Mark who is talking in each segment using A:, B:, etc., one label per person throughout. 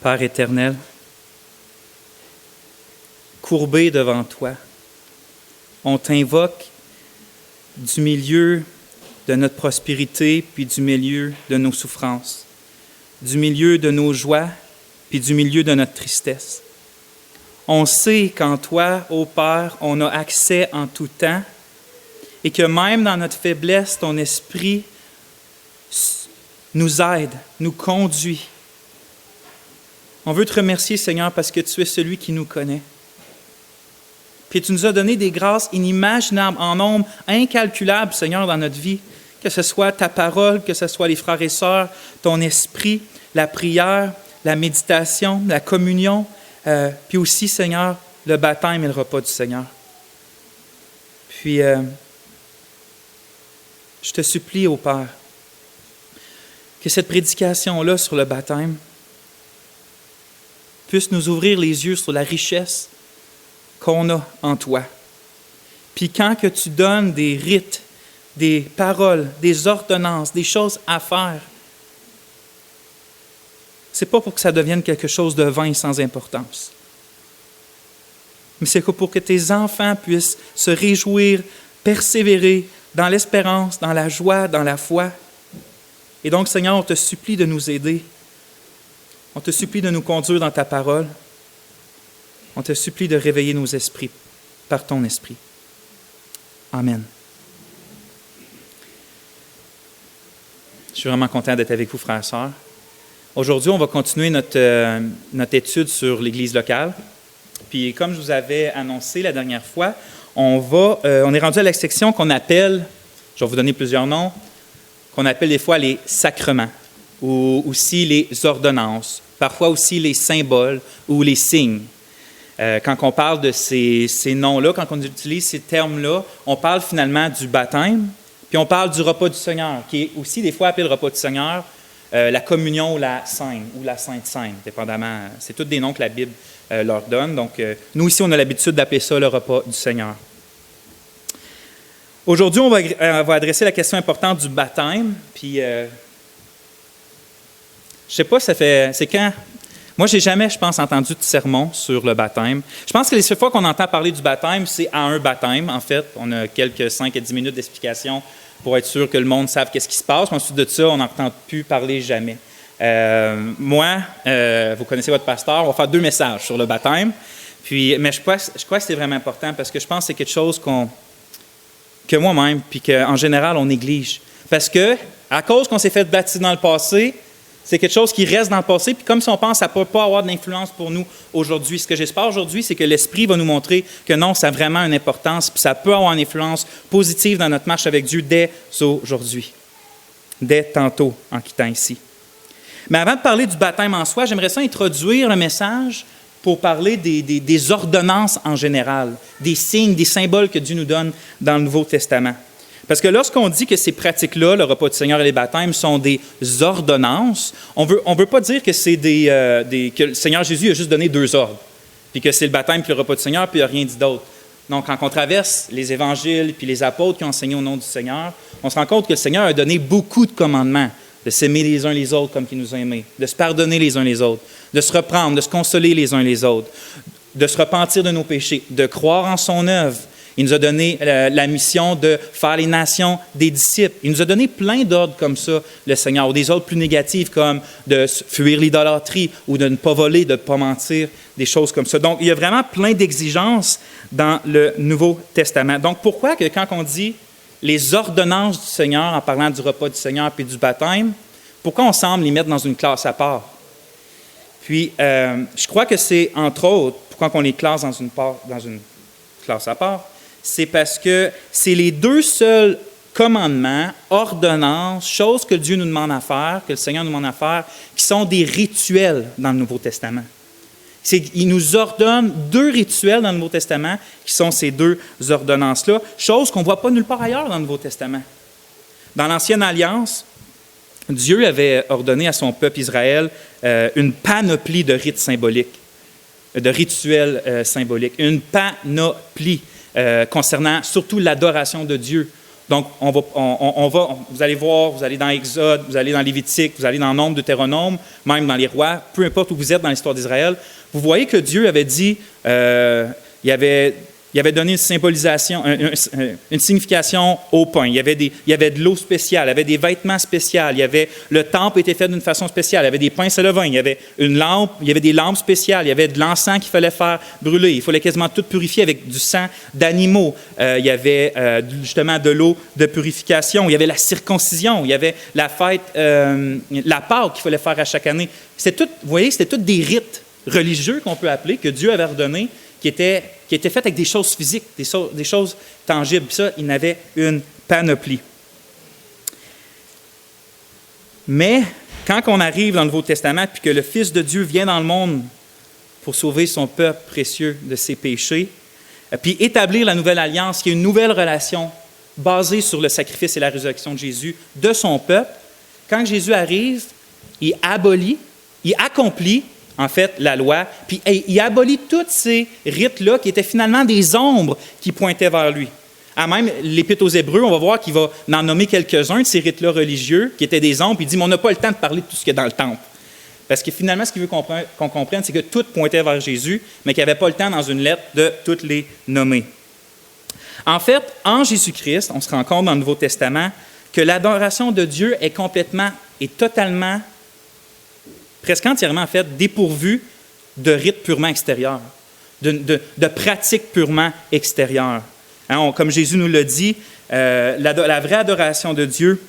A: Père éternel, courbé devant toi, on t'invoque du milieu de notre prospérité, puis du milieu de nos souffrances, du milieu de nos joies, puis du milieu de notre tristesse. On sait qu'en toi, ô Père, on a accès en tout temps et que même dans notre faiblesse, ton esprit nous aide, nous conduit. On veut te remercier, Seigneur, parce que tu es celui qui nous connaît. Puis tu nous as donné des grâces inimaginables, en nombre incalculable, Seigneur, dans notre vie. Que ce soit ta parole, que ce soit les frères et sœurs, ton esprit, la prière, la méditation, la communion, puis aussi, Seigneur, le baptême et le repas du Seigneur. Puis, je te supplie, ô Père, que cette prédication-là sur le baptême puisse nous ouvrir les yeux sur la richesse qu'on a en toi. Puis quand que tu donnes des rites, des paroles, des ordonnances, des choses à faire, c'est pas pour que ça devienne quelque chose de vain sans importance. Mais c'est pour que tes enfants puissent se réjouir, persévérer dans l'espérance, dans la joie, dans la foi. Et donc, Seigneur, on te supplie de nous aider. On te supplie de nous conduire dans ta parole. On te supplie de réveiller nos esprits par ton esprit. Amen. Je suis vraiment content d'être avec vous, frères et sœurs. Aujourd'hui, on va continuer notre étude sur l'Église locale. Puis, comme je vous avais annoncé la dernière fois, on est rendu à la section qu'on appelle, je vais vous donner plusieurs noms, qu'on appelle des fois les sacrements, ou aussi les ordonnances, parfois aussi les symboles ou les signes. Quand on parle de ces noms-là, quand on utilise ces termes-là, on parle finalement du baptême, puis on parle du repas du Seigneur, qui est aussi des fois appelé le repas du Seigneur, la communion ou la Sainte, ou la Sainte Sainte, dépendamment. C'est tous des noms que la Bible leur donne. Donc, nous ici, on a l'habitude d'appeler ça le repas du Seigneur. Aujourd'hui, on va adresser la question importante du baptême. Puis, je sais pas, c'est quand? Moi, j'ai jamais, je pense, entendu de sermon sur le baptême. Je pense que les seules fois qu'on entend parler du baptême, c'est à un baptême, en fait. On a quelques 5 à 10 minutes d'explication pour être sûr que le monde sache qu'est-ce qui se passe. Ensuite de ça, on n'entend plus parler jamais. Moi, vous connaissez votre pasteur, on va faire 2 messages sur le baptême. Mais je crois que c'est vraiment important parce que je pense que c'est quelque chose que moi-même, puis qu'en général, on néglige. Parce que, à cause qu'on s'est fait baptiser dans le passé, c'est quelque chose qui reste dans le passé, puis comme si on pense que ça ne peut pas avoir d'influence pour nous aujourd'hui. Ce que j'espère aujourd'hui, c'est que l'Esprit va nous montrer que non, ça a vraiment une importance, puis ça peut avoir une influence positive dans notre marche avec Dieu dès aujourd'hui, dès tantôt en quittant ici. Mais avant de parler du baptême en soi, j'aimerais ça introduire le message pour parler des ordonnances en général, des signes, des symboles que Dieu nous donne dans le Nouveau Testament. Parce que lorsqu'on dit que ces pratiques-là, le repas du Seigneur et les baptêmes, sont des ordonnances, on veut pas dire que c'est que le Seigneur Jésus a juste donné 2 ordres, puis que c'est le baptême puis le repas du Seigneur, puis il n'y a rien dit d'autre. Donc, quand on traverse les évangiles puis les apôtres qui ont enseigné au nom du Seigneur, on se rend compte que le Seigneur a donné beaucoup de commandements, de s'aimer les uns les autres comme qu'il nous a aimés, de se pardonner les uns les autres, de se reprendre, de se consoler les uns les autres, de se repentir de nos péchés, de croire en son œuvre. Il nous a donné la mission de faire les nations des disciples. Il nous a donné plein d'ordres comme ça, le Seigneur, ou des ordres plus négatifs comme de fuir l'idolâtrie ou de ne pas voler, de ne pas mentir, des choses comme ça. Donc, il y a vraiment plein d'exigences dans le Nouveau Testament. Donc, pourquoi que quand on dit les ordonnances du Seigneur, en parlant du repas du Seigneur puis du baptême, pourquoi on semble les mettre dans une classe à part? Puis, je crois que c'est, entre autres, pourquoi on les classe dans une classe à part, c'est parce que c'est les 2 seuls commandements, ordonnances, choses que Dieu nous demande à faire, que le Seigneur nous demande à faire, qui sont des rituels dans le Nouveau Testament. Il nous ordonne 2 rituels dans le Nouveau Testament, qui sont ces 2 ordonnances-là, choses qu'on ne voit pas nulle part ailleurs dans le Nouveau Testament. Dans l'Ancienne Alliance, Dieu avait ordonné à son peuple Israël une panoplie de rites symboliques, de rituels symboliques, une panoplie concernant surtout l'adoration de Dieu. Donc, vous allez voir, vous allez dans Exode, vous allez dans Lévitique, vous allez dans Nombre, Deutéronome, même dans les Rois, peu importe où vous êtes dans l'histoire d'Israël, vous voyez que Dieu avait dit, il avait donné une symbolisation, une signification au pain. Il y avait de l'eau spéciale, il y avait des vêtements spéciaux, le temple était fait d'une façon spéciale, il y avait des pinces à levain, il y avait une lampe, il y avait des lampes spéciales, il y avait de l'encens qu'il fallait faire brûler. Il fallait quasiment tout purifier avec du sang d'animaux. Il y avait justement de l'eau de purification, il y avait la circoncision, il y avait la fête, la Pâque qu'il fallait faire à chaque année. C'était tout, vous voyez, c'était tous des rites religieux qu'on peut appeler, que Dieu avait ordonné, qui étaient faites avec des choses physiques, des choses tangibles. Puis ça, il n'avait une panoplie. Mais quand on arrive dans le Nouveau Testament, puis que le Fils de Dieu vient dans le monde pour sauver son peuple précieux de ses péchés, puis établir la nouvelle alliance, qui est une nouvelle relation basée sur le sacrifice et la résurrection de Jésus de son peuple, quand Jésus arrive, il accomplit en fait, la loi, puis il abolit tous ces rites-là qui étaient finalement des ombres qui pointaient vers lui. Même l'Épître aux Hébreux, on va voir qu'il va en nommer quelques-uns de ces rites-là religieux qui étaient des ombres, puis il dit, mais on n'a pas le temps de parler de tout ce qu'il y a dans le temple. Parce que finalement, ce qu'il veut qu'on comprenne, c'est que tout pointait vers Jésus, mais qu'il n'y avait pas le temps dans une lettre de toutes les nommer. En fait, en Jésus-Christ, on se rend compte dans le Nouveau Testament que l'adoration de Dieu est complètement et totalement, presque entièrement, en fait, dépourvu de rites purement extérieurs, de pratiques purement extérieures. Comme Jésus nous l'a dit, la vraie adoration de Dieu,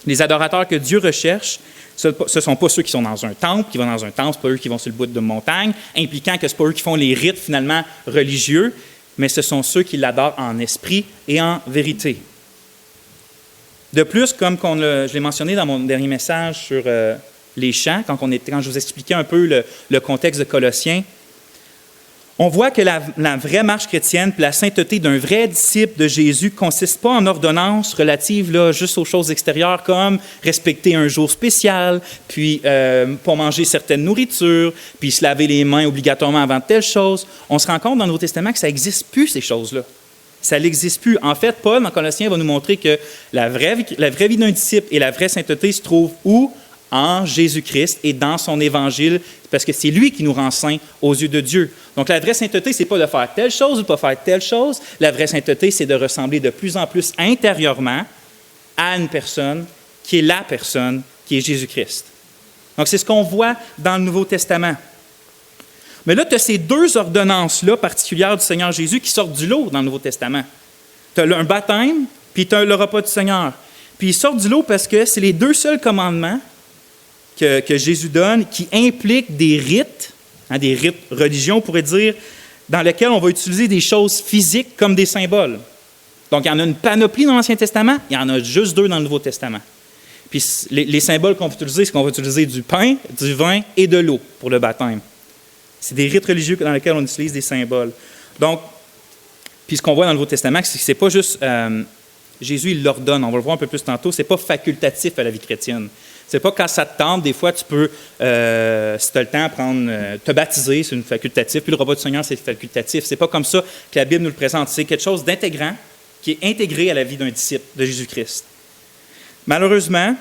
A: les adorateurs que Dieu recherche, ce ne sont pas ceux qui sont dans un temple, qui vont dans un temple, ce pas eux qui vont sur le bout de montagne, impliquant que ce pas eux qui font les rites finalement religieux, mais ce sont ceux qui l'adorent en esprit et en vérité. De plus, comme je l'ai mentionné dans mon dernier message sur les chants, quand je vous expliquais un peu le contexte de Colossiens, on voit que la vraie marche chrétienne puis la sainteté d'un vrai disciple de Jésus ne consiste pas en ordonnances relatives là, juste aux choses extérieures comme respecter un jour spécial, puis pas manger certaines nourritures, puis se laver les mains obligatoirement avant telle chose. On se rend compte dans le Nouveau Testament que ça n'existe plus, ces choses-là. Ça n'existe plus. En fait, Paul, dans Colossiens, va nous montrer que la vraie vie d'un disciple et la vraie sainteté se trouvent où? En Jésus-Christ et dans son Évangile, parce que c'est lui qui nous rend saints aux yeux de Dieu. Donc, la vraie sainteté, ce n'est pas de faire telle chose ou de ne pas faire telle chose. La vraie sainteté, c'est de ressembler de plus en plus intérieurement à une personne qui est la personne qui est Jésus-Christ. Donc, c'est ce qu'on voit dans le Nouveau Testament. Mais là, tu as ces deux ordonnances-là particulières du Seigneur Jésus qui sortent du lot dans le Nouveau Testament. Tu as un baptême, puis tu as le repas du Seigneur. Puis ils sortent du lot parce que c'est les deux seuls commandements que Jésus donne qui impliquent des rites religieux, on pourrait dire, dans lesquels on va utiliser des choses physiques comme des symboles. Donc, il y en a une panoplie dans l'Ancien Testament, il y en a juste deux dans le Nouveau Testament. Puis les symboles qu'on va utiliser, c'est qu'on va utiliser du pain, du vin et de l'eau pour le baptême. C'est des rites religieux dans lesquels on utilise des symboles. Donc, puis ce qu'on voit dans le Nouveau Testament, c'est que ce n'est pas juste Jésus, il l'ordonne, on va le voir un peu plus tantôt, ce n'est pas facultatif à la vie chrétienne. Ce n'est pas quand ça te tente, des fois tu peux, si tu as le temps, te baptiser, c'est une facultatif, puis le repas du Seigneur, c'est facultatif. Ce n'est pas comme ça que la Bible nous le présente. C'est quelque chose d'intégrant, qui est intégré à la vie d'un disciple de Jésus-Christ. Malheureusement,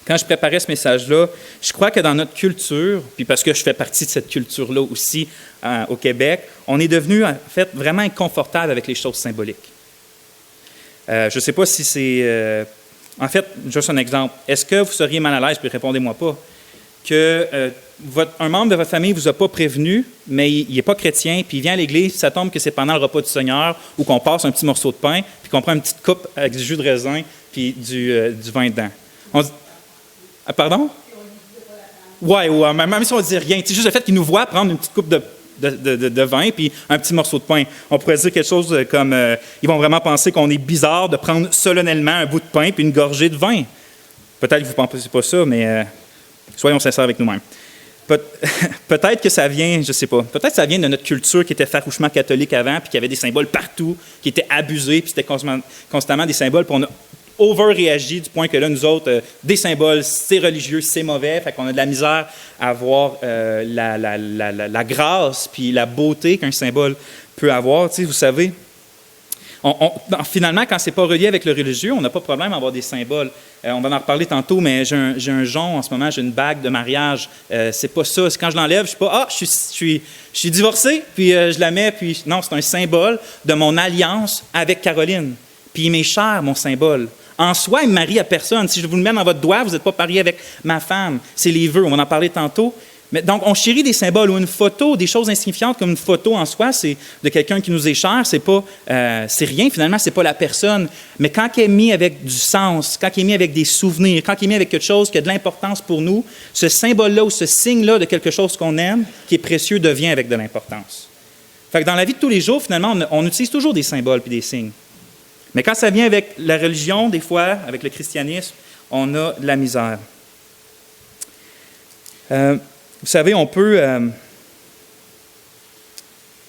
A: quand je préparais ce message-là, je crois que dans notre culture, puis parce que je fais partie de cette culture-là aussi au Québec, on est devenu en fait vraiment inconfortable avec les choses symboliques. Je ne sais pas si c'est... en fait, juste un exemple. Est-ce que vous seriez mal à l'aise, puis répondez-moi pas, que un membre de votre famille ne vous a pas prévenu, mais il n'est pas chrétien, puis il vient à l'église, puis ça tombe que c'est pendant le repas du Seigneur, ou qu'on passe un petit morceau de pain, puis qu'on prend une petite coupe avec du jus de raisin, puis du vin dedans. On dit, pardon? Oui, même si on ne dit rien. C'est juste le fait qu'il nous voit prendre une petite coupe de vin puis un petit morceau de pain. On pourrait dire quelque chose comme ils vont vraiment penser qu'on est bizarre de prendre solennellement un bout de pain puis une gorgée de vin. Peut-être que vous ne pensez pas ça, mais soyons sincères avec nous-mêmes. Peut-être que ça vient, je ne sais pas, peut-être que ça vient de notre culture qui était farouchement catholique avant puis qui avait des symboles partout, qui étaient abusés puis c'était constamment des symboles puis on a over-réagi du point que là, nous autres, des symboles, c'est religieux, c'est mauvais, fait qu'on a de la misère à voir la grâce puis la beauté qu'un symbole peut avoir. Tu sais, vous savez, Finalement, quand ce n'est pas relié avec le religieux, on n'a pas de problème à avoir des symboles. On va en reparler tantôt, mais j'ai un jonc en ce moment, j'ai une bague de mariage. C'est pas ça. Quand je l'enlève, je ne suis pas « Ah, je suis divorcé », puis je la mets, puis non, c'est un symbole de mon alliance avec Caroline. Puis il m'est cher, mon symbole. En soi, il me marie à personne. Si je vous le mets dans votre doigt, vous n'êtes pas marié avec ma femme. C'est les vœux, on va en parler tantôt. Mais donc, on chérit des symboles ou une photo, des choses insignifiantes comme une photo en soi, c'est de quelqu'un qui nous est cher, c'est rien finalement, c'est pas la personne. Mais quand elle est mise avec du sens, quand elle est mise avec des souvenirs, quand elle est mise avec quelque chose qui a de l'importance pour nous, ce symbole-là ou ce signe-là de quelque chose qu'on aime, qui est précieux, devient avec de l'importance. Fait que dans la vie de tous les jours, finalement, on utilise toujours des symboles puis des signes. Mais quand ça vient avec la religion, des fois, avec le christianisme, on a de la misère. Vous savez, on peut...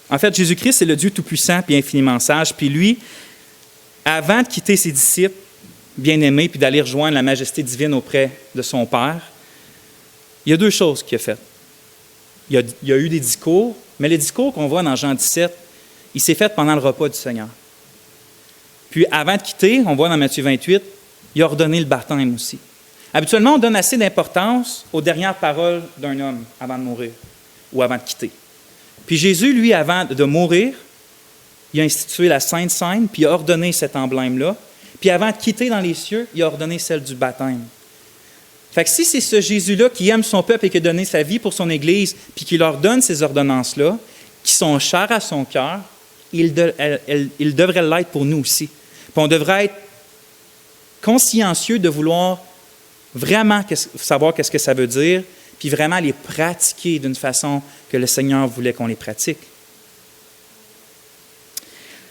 A: En fait, Jésus-Christ, c'est le Dieu tout-puissant et infiniment sage. Puis lui, avant de quitter ses disciples bien-aimés puis d'aller rejoindre la majesté divine auprès de son Père, il y a deux choses qu'il a faites. Il y a eu des discours, mais les discours qu'on voit dans Jean 17, il s'est fait pendant le repas du Seigneur. Puis avant de quitter, on voit dans Matthieu 28, il a ordonné le baptême aussi. Habituellement, on donne assez d'importance aux dernières paroles d'un homme avant de mourir ou avant de quitter. Puis Jésus, lui, avant de mourir, il a institué la Sainte Seine, puis il a ordonné cet emblème-là. Puis avant de quitter dans les cieux, il a ordonné celle du baptême. Fait que si c'est ce Jésus-là qui aime son peuple et qui a donné sa vie pour son Église, puis qui leur donne ces ordonnances-là, qui sont chères à son cœur, il devrait l'être pour nous aussi. Puis on devrait être consciencieux de vouloir vraiment savoir qu'est-ce que ça veut dire, puis vraiment les pratiquer d'une façon que le Seigneur voulait qu'on les pratique.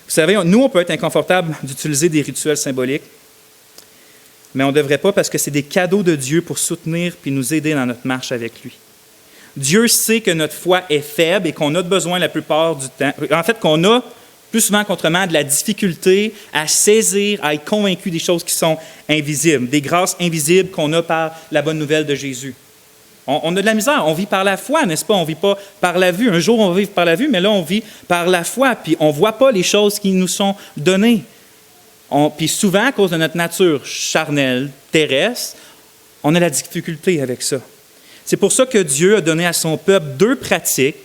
A: Vous savez, nous, on peut être inconfortable d'utiliser des rituels symboliques, mais on ne devrait pas parce que c'est des cadeaux de Dieu pour soutenir puis nous aider dans notre marche avec lui. Dieu sait que notre foi est faible et qu'on a besoin la plupart du temps, en fait, qu'on a plus souvent qu'autrement, de la difficulté à saisir, à être convaincu des choses qui sont invisibles, des grâces invisibles qu'on a par la bonne nouvelle de Jésus. On a de la misère, on vit par la foi, n'est-ce pas? On ne vit pas par la vue. Un jour, on va vivre par la vue, mais là, on vit par la foi, puis on ne voit pas les choses qui nous sont données. Puis souvent, à cause de notre nature charnelle, terrestre, on a la difficulté avec ça. C'est pour ça que Dieu a donné à son peuple deux pratiques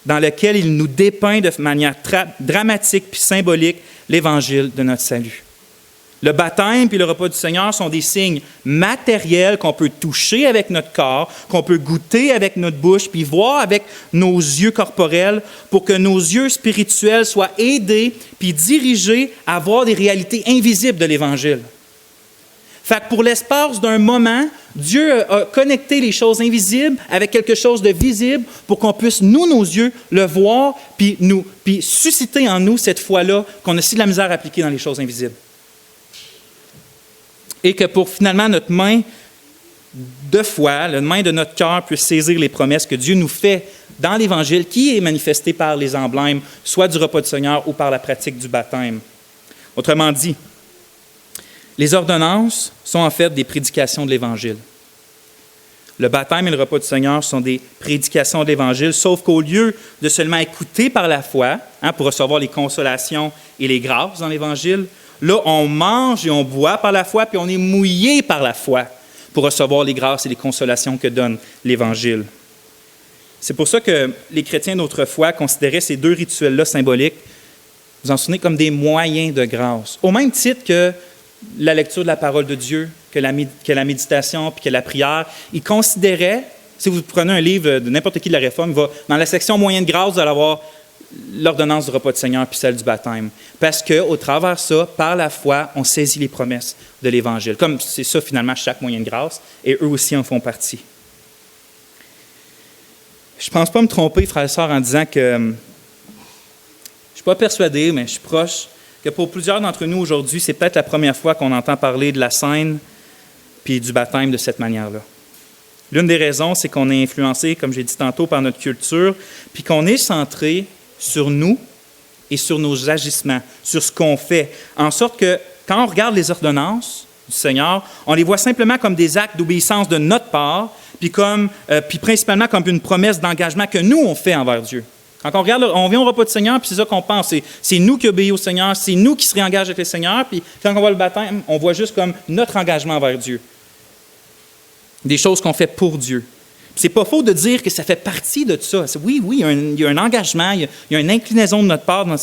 A: dans lequel il nous dépeint de manière dramatique puis symbolique l'Évangile de notre salut. Le baptême puis le repas du Seigneur sont des signes matériels qu'on peut toucher avec notre corps, qu'on peut goûter avec notre bouche, puis voir avec nos yeux corporels pour que nos yeux spirituels soient aidés puis dirigés à voir des réalités invisibles de l'Évangile. Fait que pour l'espace d'un moment, Dieu a connecté les choses invisibles avec quelque chose de visible pour qu'on puisse, nous, nos yeux, le voir puis susciter en nous cette foi-là qu'on a si de la misère à appliquer dans les choses invisibles. Et que pour finalement notre main de foi, la main de notre cœur puisse saisir les promesses que Dieu nous fait dans l'Évangile qui est manifesté par les emblèmes, soit du repas du Seigneur ou par la pratique du baptême. Autrement dit, les ordonnances sont en fait des prédications de l'Évangile. Le baptême et le repas du Seigneur sont des prédications de l'Évangile, sauf qu'au lieu de seulement écouter par la foi, pour recevoir les consolations et les grâces dans l'Évangile, là, on mange et on boit par la foi, puis on est mouillé par la foi pour recevoir les grâces et les consolations que donne l'Évangile. C'est pour ça que les chrétiens d'autrefois considéraient ces deux rituels-là symboliques, vous en souvenez, comme des moyens de grâce. Au même titre que la lecture de la parole de Dieu, que la méditation puis que la prière, ils considéraient, si vous prenez un livre de n'importe qui de la Réforme, dans la section moyens de grâce, vous allez avoir l'ordonnance du repas du Seigneur puis celle du baptême. Parce qu'au travers de ça, par la foi, on saisit les promesses de l'Évangile. Comme c'est ça, finalement, chaque moyen de grâce, et eux aussi en font partie. Je ne pense pas me tromper, frères et sœurs, en disant que je ne suis pas persuadé, mais je suis proche, que pour plusieurs d'entre nous aujourd'hui, c'est peut-être la première fois qu'on entend parler de la scène puis du baptême de cette manière-là. L'une des raisons, c'est qu'on est influencé, comme j'ai dit tantôt, par notre culture, puis qu'on est centré sur nous et sur nos agissements, sur ce qu'on fait, en sorte que quand on regarde les ordonnances du Seigneur, on les voit simplement comme des actes d'obéissance de notre part, puis principalement comme une promesse d'engagement que nous, on fait envers Dieu. Quand on regarde, on vient au repas du Seigneur, puis c'est ça qu'on pense. C'est nous qui obéissons au Seigneur, c'est nous qui se réengagent avec le Seigneur, puis quand on voit le baptême, on voit juste comme notre engagement envers Dieu. Des choses qu'on fait pour Dieu. C'est pas faux de dire que ça fait partie de tout ça. Oui, il y a un engagement, il y a une inclinaison de notre part dans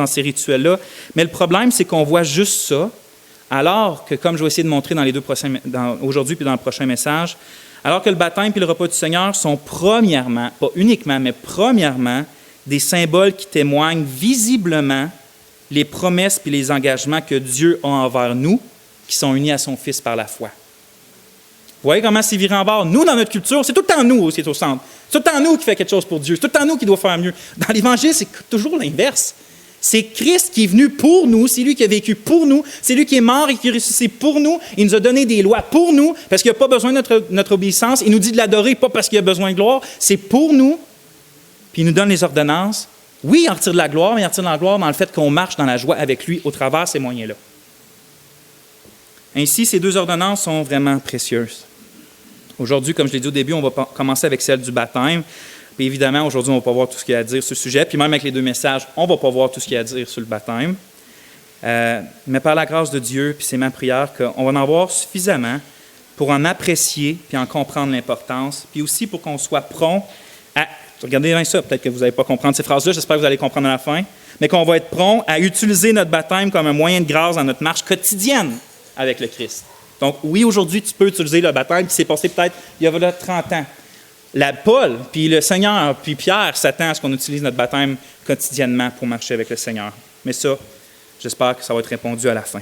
A: ces rituels-là, mais le problème, c'est qu'on voit juste ça, alors que, comme je vais essayer de montrer aujourd'hui puis dans le prochain message, alors que le baptême et le repas du Seigneur sont premièrement, pas uniquement, mais premièrement, des symboles qui témoignent visiblement les promesses et les engagements que Dieu a envers nous, qui sont unis à son Fils par la foi. Vous voyez comment c'est viré en bord? Nous, dans notre culture, c'est tout le temps nous qui est au centre. C'est tout le temps nous qui fait quelque chose pour Dieu. C'est tout le temps nous qui doit faire mieux. Dans l'Évangile, c'est toujours l'inverse. C'est Christ qui est venu pour nous, c'est lui qui a vécu pour nous, c'est lui qui est mort et qui est ressuscité pour nous. Il nous a donné des lois pour nous, parce qu'il n'a pas besoin de notre obéissance. Il nous dit de l'adorer, pas parce qu'il a besoin de gloire, c'est pour nous. Puis il nous donne les ordonnances. Oui, il en retire de la gloire, mais il en retire de la gloire dans le fait qu'on marche dans la joie avec lui au travers de ces moyens-là. Ainsi, ces deux ordonnances sont vraiment précieuses. Aujourd'hui, comme je l'ai dit au début, on va commencer avec celle du baptême. Puis évidemment, aujourd'hui, on ne va pas voir tout ce qu'il y a à dire sur ce sujet. Puis même avec les deux messages, on ne va pas voir tout ce qu'il y a à dire sur le baptême. Mais par la grâce de Dieu, puis c'est ma prière, qu'on va en voir suffisamment pour en apprécier puis en comprendre l'importance. Puis aussi pour qu'on soit prompt à... Regardez bien ça, peut-être que vous n'allez pas comprendre ces phrases-là, j'espère que vous allez comprendre à la fin. Mais qu'on va être prompt à utiliser notre baptême comme un moyen de grâce dans notre marche quotidienne avec le Christ. Donc, oui, aujourd'hui, tu peux utiliser le baptême, puis c'est passé peut-être il y a 30 ans. Paul, puis le Seigneur, puis Pierre s'attend à ce qu'on utilise notre baptême quotidiennement pour marcher avec le Seigneur. Mais ça, j'espère que ça va être répondu à la fin.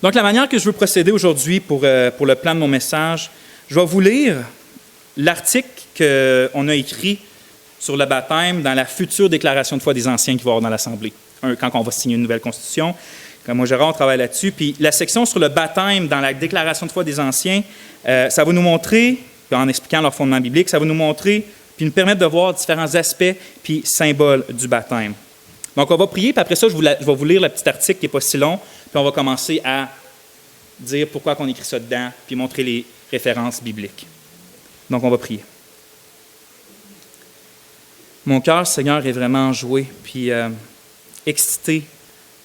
A: Donc, la manière que je veux procéder aujourd'hui pour le plan de mon message, je vais vous lire l'article qu'on a écrit sur le baptême dans la future déclaration de foi des anciens qui va y avoir dans l'Assemblée, quand on va signer une nouvelle constitution. Comme moi, Gérard, on travaille là-dessus. Puis la section sur le baptême dans la déclaration de foi des anciens, ça va nous montrer, en expliquant leur fondement biblique, ça va nous montrer, puis nous permettre de voir différents aspects puis symboles du baptême. Donc, on va prier, puis après ça, je vais vous lire le petit article qui n'est pas si long, puis on va commencer à dire pourquoi on écrit ça dedans, puis montrer les références bibliques. Donc, on va prier. Mon cœur, Seigneur, est vraiment enjoué, puis excité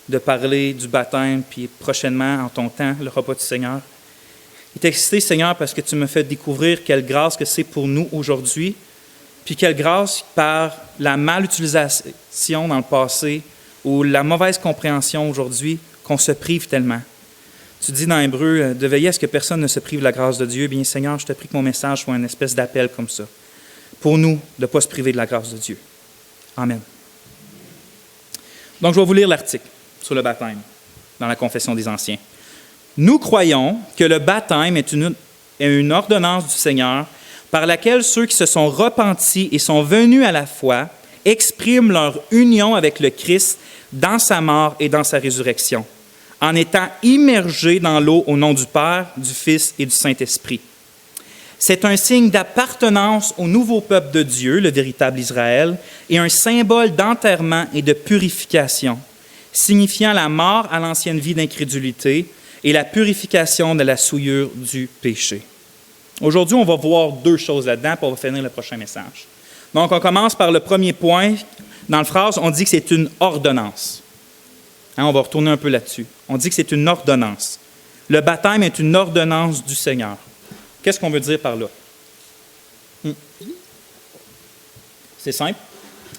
A: de parler du baptême, puis prochainement, en ton temps, le repas du Seigneur. Il est excité, Seigneur, parce que tu me fais découvrir quelle grâce que c'est pour nous aujourd'hui, puis quelle grâce par la mal-utilisation dans le passé ou la mauvaise compréhension aujourd'hui qu'on se prive tellement. Tu dis dans Hébreux de veiller à ce que personne ne se prive de la grâce de Dieu. Bien, Seigneur, je te prie que mon message soit une espèce d'appel comme ça, pour nous, de ne pas se priver de la grâce de Dieu. Amen. Donc, je vais vous lire l'article sur le baptême dans la Confession des Anciens. Nous croyons que le baptême est une ordonnance du Seigneur par laquelle ceux qui se sont repentis et sont venus à la foi expriment leur union avec le Christ dans sa mort et dans sa résurrection, en étant immergés dans l'eau au nom du Père, du Fils et du Saint-Esprit. C'est un signe d'appartenance au nouveau peuple de Dieu, le véritable Israël, et un symbole d'enterrement et de purification, signifiant la mort à l'ancienne vie d'incrédulité et la purification de la souillure du péché. Aujourd'hui, on va voir deux choses là-dedans, puis on va finir le prochain message. Donc, on commence par le premier point. Dans la phrase, on dit que c'est une ordonnance. On va retourner un peu là-dessus. On dit que c'est une ordonnance. Le baptême est une ordonnance du Seigneur. Qu'est-ce qu'on veut dire par là? C'est simple.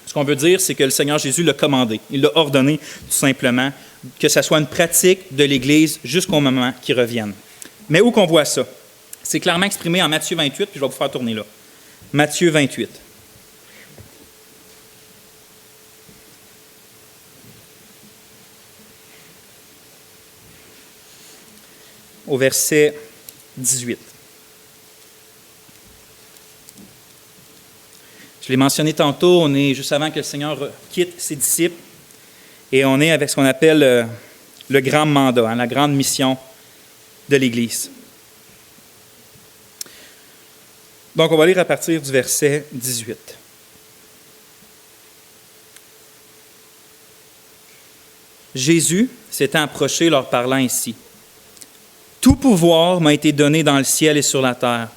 A: Ce qu'on veut dire, c'est que le Seigneur Jésus l'a commandé. Il l'a ordonné, tout simplement, que ça soit une pratique de l'Église jusqu'au moment qu'il revienne. Mais où qu'on voit ça? C'est clairement exprimé en Matthieu 28, puis je vais vous faire tourner là. Matthieu 28. Au verset 18. Je l'ai mentionné tantôt, on est juste avant que le Seigneur quitte ses disciples et on est avec ce qu'on appelle le grand mandat, la grande mission de l'Église. Donc, on va lire à partir du verset 18. Jésus s'étant approché, leur parlant ainsi. « Tout pouvoir m'a été donné dans le ciel et sur la terre.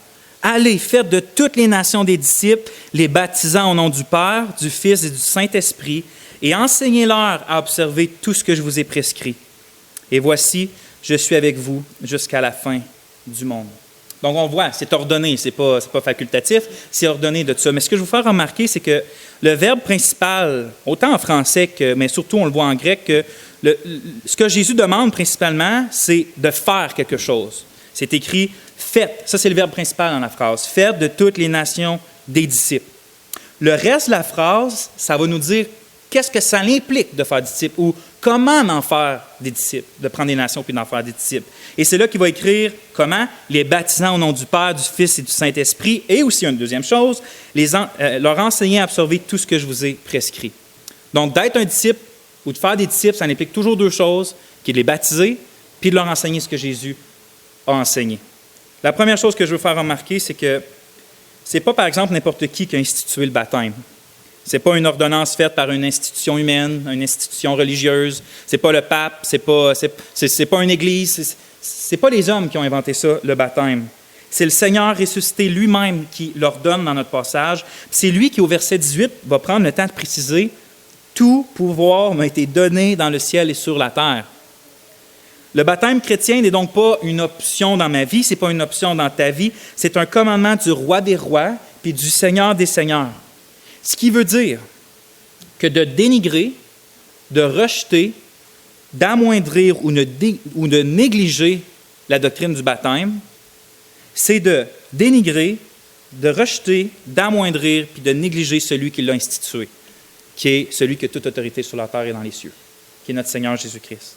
A: Allez, faites de toutes les nations des disciples, les baptisant au nom du Père, du Fils et du Saint-Esprit, et enseignez-leur à observer tout ce que je vous ai prescrit. Et voici, je suis avec vous jusqu'à la fin du monde. » Donc, on voit, c'est ordonné, c'est pas facultatif, c'est ordonné de tout ça. Mais ce que je veux vous faire remarquer, c'est que le verbe principal, autant en français, mais surtout on le voit en grec, que ce que Jésus demande principalement, c'est de faire quelque chose. C'est écrit « faites ». Ça, c'est le verbe principal dans la phrase. « Faites de toutes les nations des disciples ». Le reste de la phrase, ça va nous dire qu'est-ce que ça implique de faire des disciples ou comment en faire des disciples, de prendre des nations puis d'en faire des disciples. Et c'est là qu'il va écrire comment, les baptisant au nom du Père, du Fils et du Saint-Esprit, et aussi une deuxième chose, leur enseigner à absorber tout ce que je vous ai prescrit. Donc, d'être un disciple ou de faire des disciples, ça implique toujours deux choses, qui est de les baptiser puis de leur enseigner ce que Jésus a enseigné. La première chose que je veux faire remarquer, c'est que ce n'est pas, par exemple, n'importe qui a institué le baptême. Ce n'est pas une ordonnance faite par une institution humaine, une institution religieuse. Ce n'est pas le pape, ce n'est pas une église. Ce n'est pas les hommes qui ont inventé ça, le baptême. C'est le Seigneur ressuscité lui-même qui l'ordonne dans notre passage. C'est lui qui, au verset 18, va prendre le temps de préciser « Tout pouvoir m'a été donné dans le ciel et sur la terre ». Le baptême chrétien n'est donc pas une option dans ma vie, ce n'est pas une option dans ta vie, c'est un commandement du Roi des rois puis du Seigneur des seigneurs. Ce qui veut dire que de dénigrer, de rejeter, d'amoindrir ou de négliger la doctrine du baptême, c'est de dénigrer, de rejeter, d'amoindrir puis de négliger celui qui l'a institué, qui est celui qui a toute autorité sur la terre et dans les cieux, qui est notre Seigneur Jésus-Christ.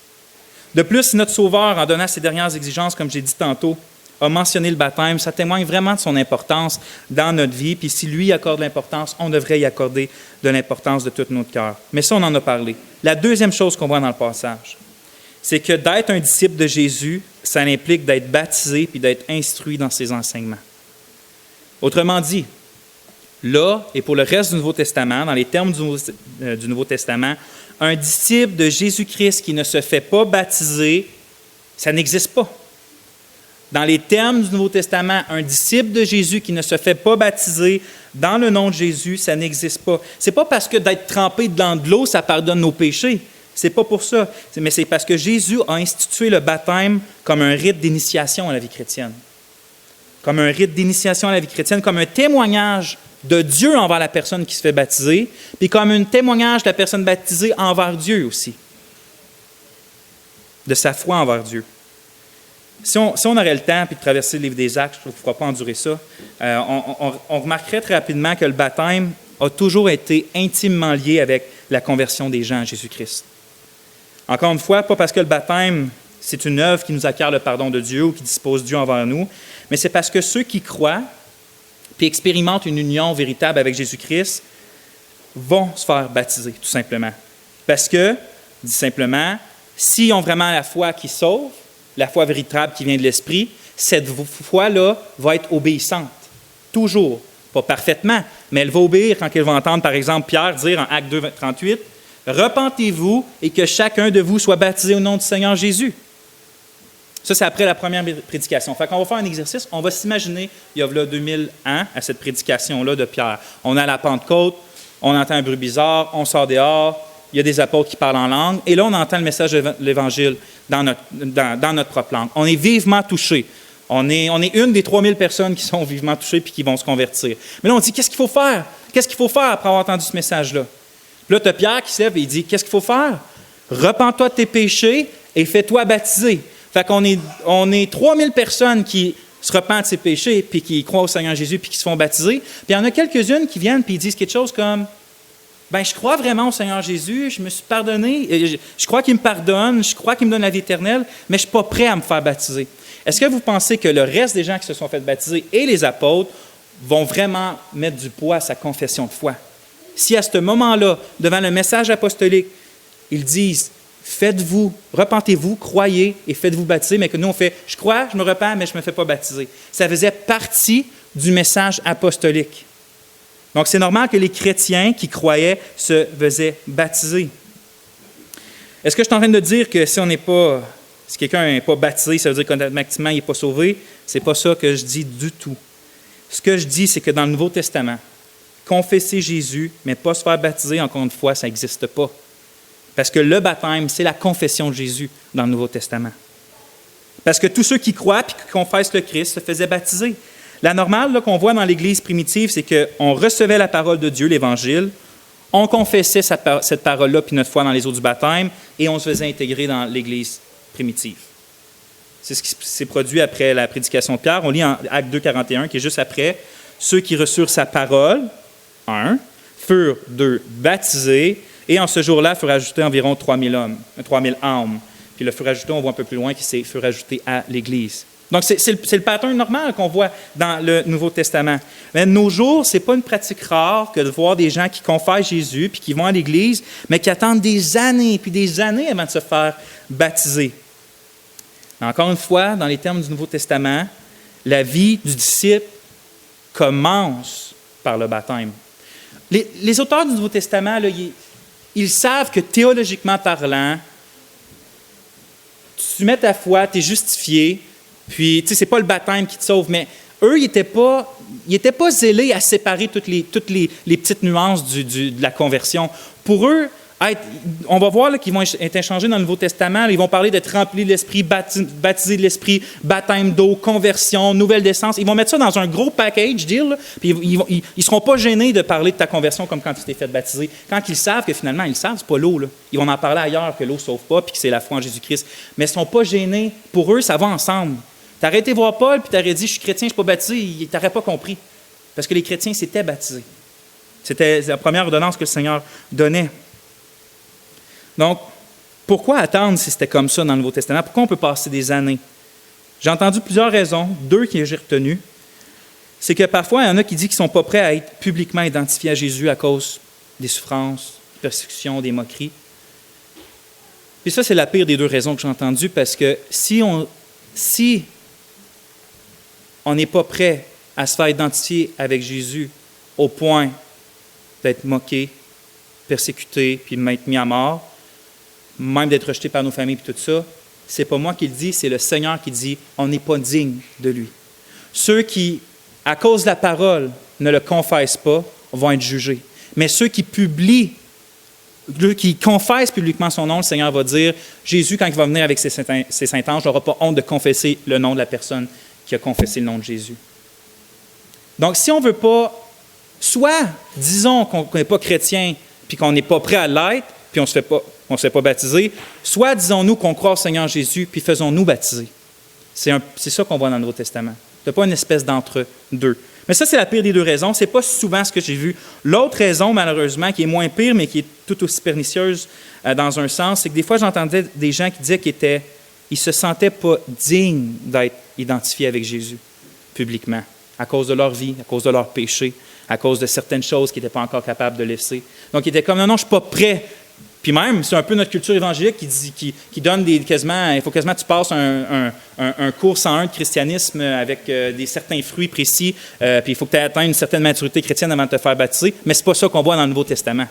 A: De plus, si notre Sauveur, en donnant ses dernières exigences, comme j'ai dit tantôt, a mentionné le baptême, ça témoigne vraiment de son importance dans notre vie. Puis si lui accorde l'importance, on devrait y accorder de l'importance de tout notre cœur. Mais ça, on en a parlé. La deuxième chose qu'on voit dans le passage, c'est que d'être un disciple de Jésus, ça implique d'être baptisé puis d'être instruit dans ses enseignements. Autrement dit, là, et pour le reste du Nouveau Testament, dans les termes du Nouveau Testament, un disciple de Jésus-Christ qui ne se fait pas baptiser, ça n'existe pas. Dans les termes du Nouveau Testament, un disciple de Jésus qui ne se fait pas baptiser dans le nom de Jésus, ça n'existe pas. Ce n'est pas parce que d'être trempé dans de l'eau, ça pardonne nos péchés. Ce n'est pas pour ça. Mais c'est parce que Jésus a institué le baptême comme un rite d'initiation à la vie chrétienne. Comme un rite d'initiation à la vie chrétienne, comme un témoignage de Dieu envers la personne qui se fait baptiser, puis comme un témoignage de la personne baptisée envers Dieu aussi, de sa foi envers Dieu. Si on aurait le temps puis de traverser le livre des Actes, je ne vous ferai pas endurer ça, on remarquerait très rapidement que le baptême a toujours été intimement lié avec la conversion des gens à Jésus-Christ. Encore une fois, pas parce que le baptême, c'est une œuvre qui nous acquiert le pardon de Dieu ou qui dispose Dieu envers nous, mais c'est parce que ceux qui croient puis expérimentent une union véritable avec Jésus-Christ, vont se faire baptiser, tout simplement. Parce que, dit simplement, s'ils ont vraiment la foi qui sauve, la foi véritable qui vient de l'Esprit, cette foi-là va être obéissante. Toujours. Pas parfaitement, mais elle va obéir quand elle va entendre, par exemple, Pierre dire en Acte 2, 38, « Repentez-vous et que chacun de vous soit baptisé au nom du Seigneur Jésus. » Ça, c'est après la première prédication. Fait qu'on va faire un exercice. On va s'imaginer, il y a là 2000 ans, à cette prédication-là de Pierre. On est à la Pentecôte, on entend un bruit bizarre, on sort dehors, il y a des apôtres qui parlent en langue, et là, on entend le message de l'Évangile dans notre propre langue. On est vivement touchés. On est une des 3000 personnes qui sont vivement touchées puis qui vont se convertir. Mais là, on dit, qu'est-ce qu'il faut faire? Qu'est-ce qu'il faut faire après avoir entendu ce message-là? Puis là, tu as Pierre qui se lève et il dit, qu'est-ce qu'il faut faire? Repens-toi de tes péchés et fais-toi baptiser. Fait qu'on est 3000 personnes qui se repentent de ses péchés puis qui croient au Seigneur Jésus puis qui se font baptiser. Puis il y en a quelques-unes qui viennent puis ils disent quelque chose comme « Bien, je crois vraiment au Seigneur Jésus, je me suis pardonné, je crois qu'il me pardonne, je crois qu'il me donne la vie éternelle, mais je ne suis pas prêt à me faire baptiser. » Est-ce que vous pensez que le reste des gens qui se sont fait baptiser et les apôtres vont vraiment mettre du poids à sa confession de foi? Si à ce moment-là, devant le message apostolique, ils disent « Faites-vous, repentez-vous, croyez et faites-vous baptiser », mais que nous on fait « Je crois, je me repens, mais je ne me fais pas baptiser ». Ça faisait partie du message apostolique. Donc, c'est normal que les chrétiens qui croyaient se faisaient baptiser. Est-ce que je suis en train de dire que si quelqu'un n'est pas baptisé, ça veut dire qu'automatiquement il n'est pas sauvé? Ce n'est pas ça que je dis du tout. Ce que je dis, c'est que dans le Nouveau Testament, confesser Jésus, mais pas se faire baptiser, encore une fois, ça n'existe pas. Parce que le baptême, c'est la confession de Jésus dans le Nouveau Testament. Parce que tous ceux qui croient et qui confessent le Christ se faisaient baptiser. La normale là, qu'on voit dans l'Église primitive, c'est qu'on recevait la parole de Dieu, l'Évangile, on confessait cette parole-là puis notre foi dans les eaux du baptême et on se faisait intégrer dans l'Église primitive. C'est ce qui s'est produit après la prédication de Pierre. On lit en Actes 2, 41, qui est juste après. Ceux qui reçurent sa parole, 1, furent 2 baptisés, et en ce jour-là furent ajoutés environ 3000 âmes. Puis le furent ajoutés, on voit un peu plus loin, qui furent ajoutés à l'Église. Donc c'est le pattern normal qu'on voit dans le Nouveau Testament. Mais de nos jours, ce n'est pas une pratique rare que de voir des gens qui confessent Jésus, puis qui vont à l'Église, mais qui attendent des années, puis des années avant de se faire baptiser. Encore une fois, dans les termes du Nouveau Testament, la vie du disciple commence par le baptême. Les auteurs du Nouveau Testament, là, ils savent que théologiquement parlant, tu mets ta foi, tu es justifié, puis ce n'est pas le baptême qui te sauve, mais eux, ils n'étaient pas zélés à séparer toutes les petites nuances de la conversion. Pour eux, on va voir là, qu'ils vont être échangés dans le Nouveau Testament. Là, ils vont parler d'être remplis de l'Esprit, baptisés de l'Esprit, baptême d'eau, conversion, nouvelle naissance. Ils vont mettre ça dans un gros package deal, là, puis ils ne seront pas gênés de parler de ta conversion comme quand tu t'es fait baptiser. Quand ils savent que finalement, ce n'est pas l'eau. Là. Ils vont en parler ailleurs que l'eau ne sauve pas puis que c'est la foi en Jésus-Christ. Mais ils ne sont pas gênés. Pour eux, ça va ensemble. Tu aurais été voir Paul puis tu aurais dit « Je suis chrétien, je ne suis pas baptisé », ils n'auraient pas compris. Parce que les chrétiens s'étaient baptisés. C'était la première ordonnance que le Seigneur donnait. Donc, pourquoi attendre si c'était comme ça dans le Nouveau Testament? Pourquoi on peut passer des années? J'ai entendu plusieurs raisons, 2 que j'ai retenues. C'est que parfois, il y en a qui disent qu'ils ne sont pas prêts à être publiquement identifiés à Jésus à cause des souffrances, des persécutions, des moqueries. Puis ça, c'est la pire des 2 raisons que j'ai entendues, parce que si on n'est pas prêt à se faire identifier avec Jésus au point d'être moqué, persécuté, puis d'être mis à mort, même d'être rejeté par nos familles et tout ça, c'est pas moi qui le dis, c'est le Seigneur qui dit on n'est pas digne de lui. Ceux qui, à cause de la parole, ne le confessent pas, vont être jugés. Mais ceux qui confessent publiquement son nom, le Seigneur va dire, Jésus, quand il va venir avec ses saints anges, n'aura pas honte de confesser le nom de la personne qui a confessé le nom de Jésus. Donc, si on ne veut pas, soit disons qu'on n'est pas chrétien puis qu'on n'est pas prêt à l'être, puis on ne se fait pas baptiser, soit disons-nous qu'on croit au Seigneur Jésus, puis faisons-nous baptiser. C'est ça qu'on voit dans le Nouveau Testament. Ce n'est pas une espèce d'entre-deux. Mais ça, c'est la pire des 2 raisons. Ce n'est pas souvent ce que j'ai vu. L'autre raison, malheureusement, qui est moins pire, mais qui est tout aussi pernicieuse dans un sens, c'est que des fois, j'entendais des gens qui disaient qu'ils ne se sentaient pas dignes d'être identifiés avec Jésus publiquement, à cause de leur vie, à cause de leurs péchés, à cause de certaines choses qu'ils n'étaient pas encore capables de laisser. Donc, ils étaient comme, non, je ne suis pas prêt. Puis même, c'est un peu notre culture évangélique qui donne il faut quasiment que tu passes un cours 101 de christianisme avec des certains fruits précis, puis il faut que tu atteignes une certaine maturité chrétienne avant de te faire baptiser, mais ce n'est pas ça qu'on voit dans le Nouveau Testament.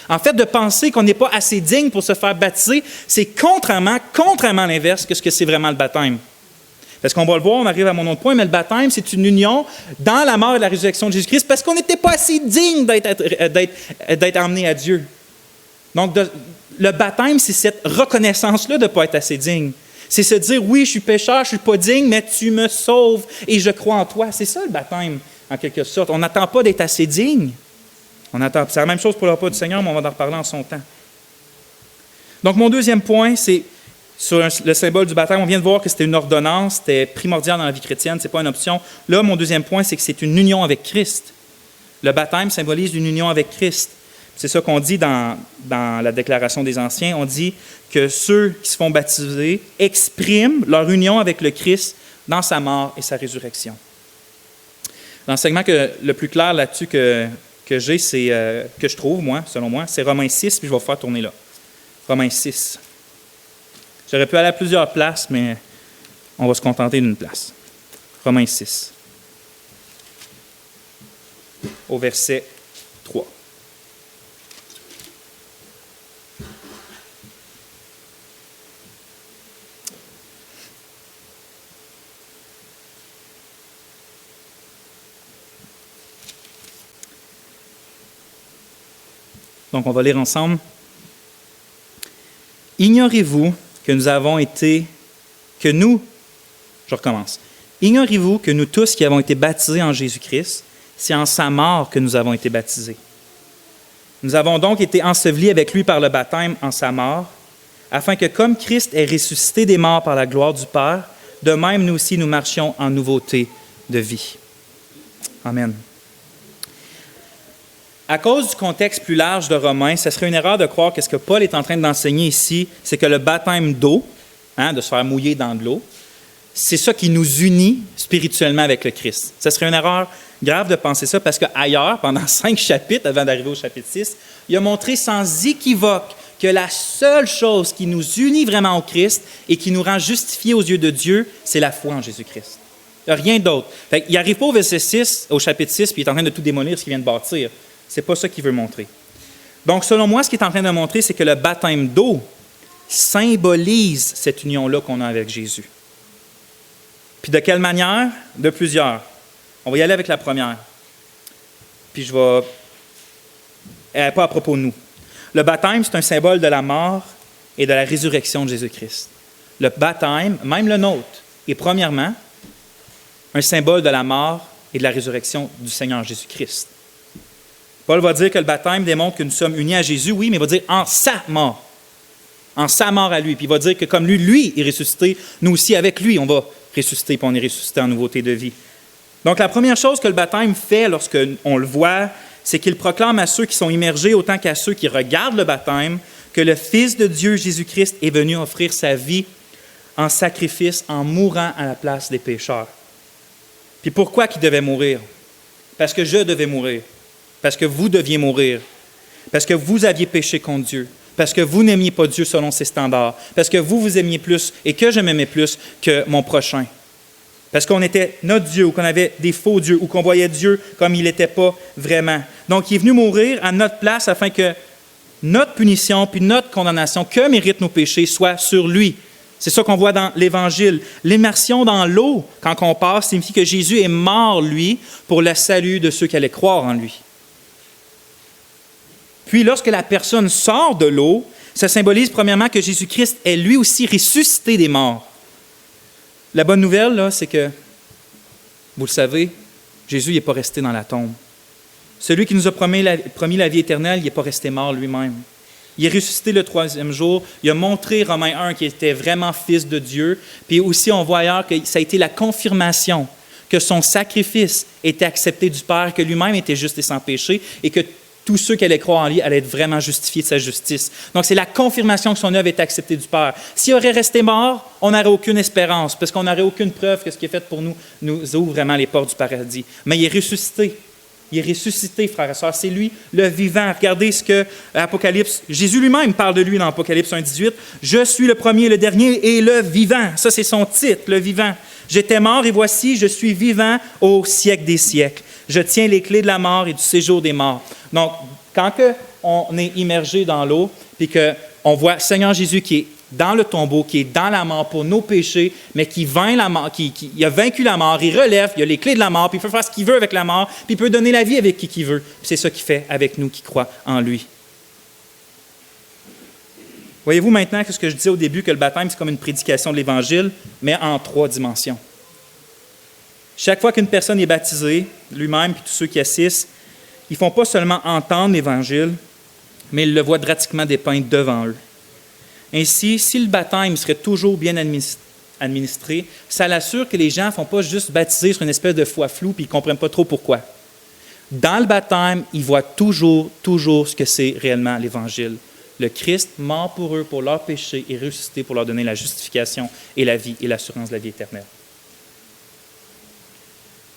A: En fait, de penser qu'on n'est pas assez digne pour se faire baptiser, c'est contrairement à l'inverse que ce que c'est vraiment le baptême. Parce qu'on va le voir, on arrive à mon autre point, mais le baptême, c'est une union dans la mort et la résurrection de Jésus-Christ parce qu'on n'était pas assez digne d'être emmené à Dieu. Donc, le baptême, c'est cette reconnaissance-là de ne pas être assez digne. C'est se dire, oui, je suis pécheur, je ne suis pas digne, mais tu me sauves et je crois en toi. C'est ça le baptême, en quelque sorte. On n'attend pas d'être assez digne. C'est la même chose pour le repas du Seigneur, mais on va en reparler en son temps. Donc, mon deuxième point, c'est sur le symbole du baptême. On vient de voir que c'était une ordonnance, c'était primordial dans la vie chrétienne, ce n'est pas une option. Là, mon deuxième point, c'est que c'est une union avec Christ. Le baptême symbolise une union avec Christ. C'est ça qu'on dit dans la Déclaration des Anciens. On dit que ceux qui se font baptiser expriment leur union avec le Christ dans sa mort et sa résurrection. L'enseignement le plus clair là-dessus que j'ai, que je trouve, selon moi, c'est Romains 6, puis je vais vous faire tourner là. Romains 6. J'aurais pu aller à plusieurs places, mais on va se contenter d'une place. Romains 6. Au verset 3. Donc, on va lire ensemble. « Ignorez-vous que Ignorez-vous que nous tous qui avons été baptisés en Jésus-Christ, c'est en sa mort que nous avons été baptisés. Nous avons donc été ensevelis avec lui par le baptême en sa mort, afin que comme Christ est ressuscité des morts par la gloire du Père, de même nous aussi nous marchions en nouveauté de vie. » Amen. À cause du contexte plus large de Romains, ce serait une erreur de croire que ce que Paul est en train d'enseigner ici, c'est que le baptême d'eau, de se faire mouiller dans de l'eau, c'est ça qui nous unit spirituellement avec le Christ. Ce serait une erreur grave de penser ça parce qu'ailleurs, pendant 5 chapitres, avant d'arriver au chapitre 6, il a montré sans équivoque que la seule chose qui nous unit vraiment au Christ et qui nous rend justifiés aux yeux de Dieu, c'est la foi en Jésus-Christ. Il n'y a rien d'autre. Il n'arrive pas au verset 6, au chapitre 6, puis il est en train de tout démolir ce qu'il vient de bâtir. Ce n'est pas ça qu'il veut montrer. Donc, selon moi, ce qu'il est en train de montrer, c'est que le baptême d'eau symbolise cette union-là qu'on a avec Jésus. Puis de quelle manière? De plusieurs. On va y aller avec la première. Puis je vais... Elle n'est pas à propos de nous. Le baptême, c'est un symbole de la mort et de la résurrection de Jésus-Christ. Le baptême, même le nôtre, est premièrement un symbole de la mort et de la résurrection du Seigneur Jésus-Christ. Paul va dire que le baptême démontre que nous sommes unis à Jésus, oui, mais il va dire en sa mort. En sa mort à lui. Puis il va dire que comme lui est ressuscité, nous aussi avec lui, on va ressusciter, puis on est ressuscité en nouveauté de vie. Donc la première chose que le baptême fait lorsqu'on le voit, c'est qu'il proclame à ceux qui sont immergés autant qu'à ceux qui regardent le baptême que le Fils de Dieu, Jésus-Christ, est venu offrir sa vie en sacrifice en mourant à la place des pécheurs. Puis pourquoi qu'il devait mourir? Parce que je devais mourir. Parce que vous deviez mourir. Parce que vous aviez péché contre Dieu. Parce que vous n'aimiez pas Dieu selon ses standards. Parce que vous aimiez plus et que je m'aimais plus que mon prochain. Parce qu'on était notre Dieu ou qu'on avait des faux dieux ou qu'on voyait Dieu comme il n'était pas vraiment. Donc, il est venu mourir à notre place afin que notre punition puis notre condamnation que méritent nos péchés soit sur lui. C'est ça qu'on voit dans l'Évangile. L'immersion dans l'eau, quand on passe, signifie que Jésus est mort, lui, pour le salut de ceux qui allaient croire en lui. Puis, lorsque la personne sort de l'eau, ça symbolise premièrement que Jésus-Christ est lui aussi ressuscité des morts. La bonne nouvelle, là, c'est que, vous le savez, Jésus n'est pas resté dans la tombe. Celui qui nous a promis la vie éternelle, il n'est pas resté mort lui-même. Il est ressuscité le 3e jour. Il a montré, Romains 1, qu'il était vraiment fils de Dieu. Puis aussi, on voit ailleurs que ça a été la confirmation que son sacrifice était accepté du Père, que lui-même était juste et sans péché, et que tous ceux qui allaient croire en lui allaient être vraiment justifiés de sa justice. Donc, c'est la confirmation que son œuvre était acceptée du Père. S'il aurait resté mort, on n'aurait aucune espérance, parce qu'on n'aurait aucune preuve que ce qui est fait pour nous nous ouvre vraiment les portes du paradis. Mais il est ressuscité. Il est ressuscité, frères et sœurs. C'est lui, le vivant. Regardez ce que Apocalypse, Jésus lui-même parle de lui dans Apocalypse 1,18. « Je suis le premier, le dernier et le vivant. » Ça, c'est son titre, le vivant. « J'étais mort et voici, je suis vivant au siècle des siècles. Je tiens les clés de la mort et du séjour des morts. » Donc, quand on est immergé dans l'eau, puis qu'on voit Seigneur Jésus qui est dans le tombeau, qui est dans la mort pour nos péchés, mais qui vainc la mort, il a vaincu la mort, il relève, il a les clés de la mort, puis il peut faire ce qu'il veut avec la mort, puis il peut donner la vie avec qui veut. Puis c'est ça qu'il fait avec nous qui croient en lui. Voyez-vous maintenant que ce que je disais au début, que le baptême, c'est comme une prédication de l'Évangile, mais en 3 dimensions. Chaque fois qu'une personne est baptisée, lui-même, puis tous ceux qui assistent, ils ne font pas seulement entendre l'Évangile, mais ils le voient drastiquement dépeint devant eux. Ainsi, si le baptême serait toujours bien administré, ça l'assure que les gens ne font pas juste baptiser sur une espèce de foi floue puis ils ne comprennent pas trop pourquoi. Dans le baptême, ils voient toujours ce que c'est réellement l'Évangile. Le Christ mort pour eux, pour leurs péchés, et ressuscité pour leur donner la justification et la vie et l'assurance de la vie éternelle.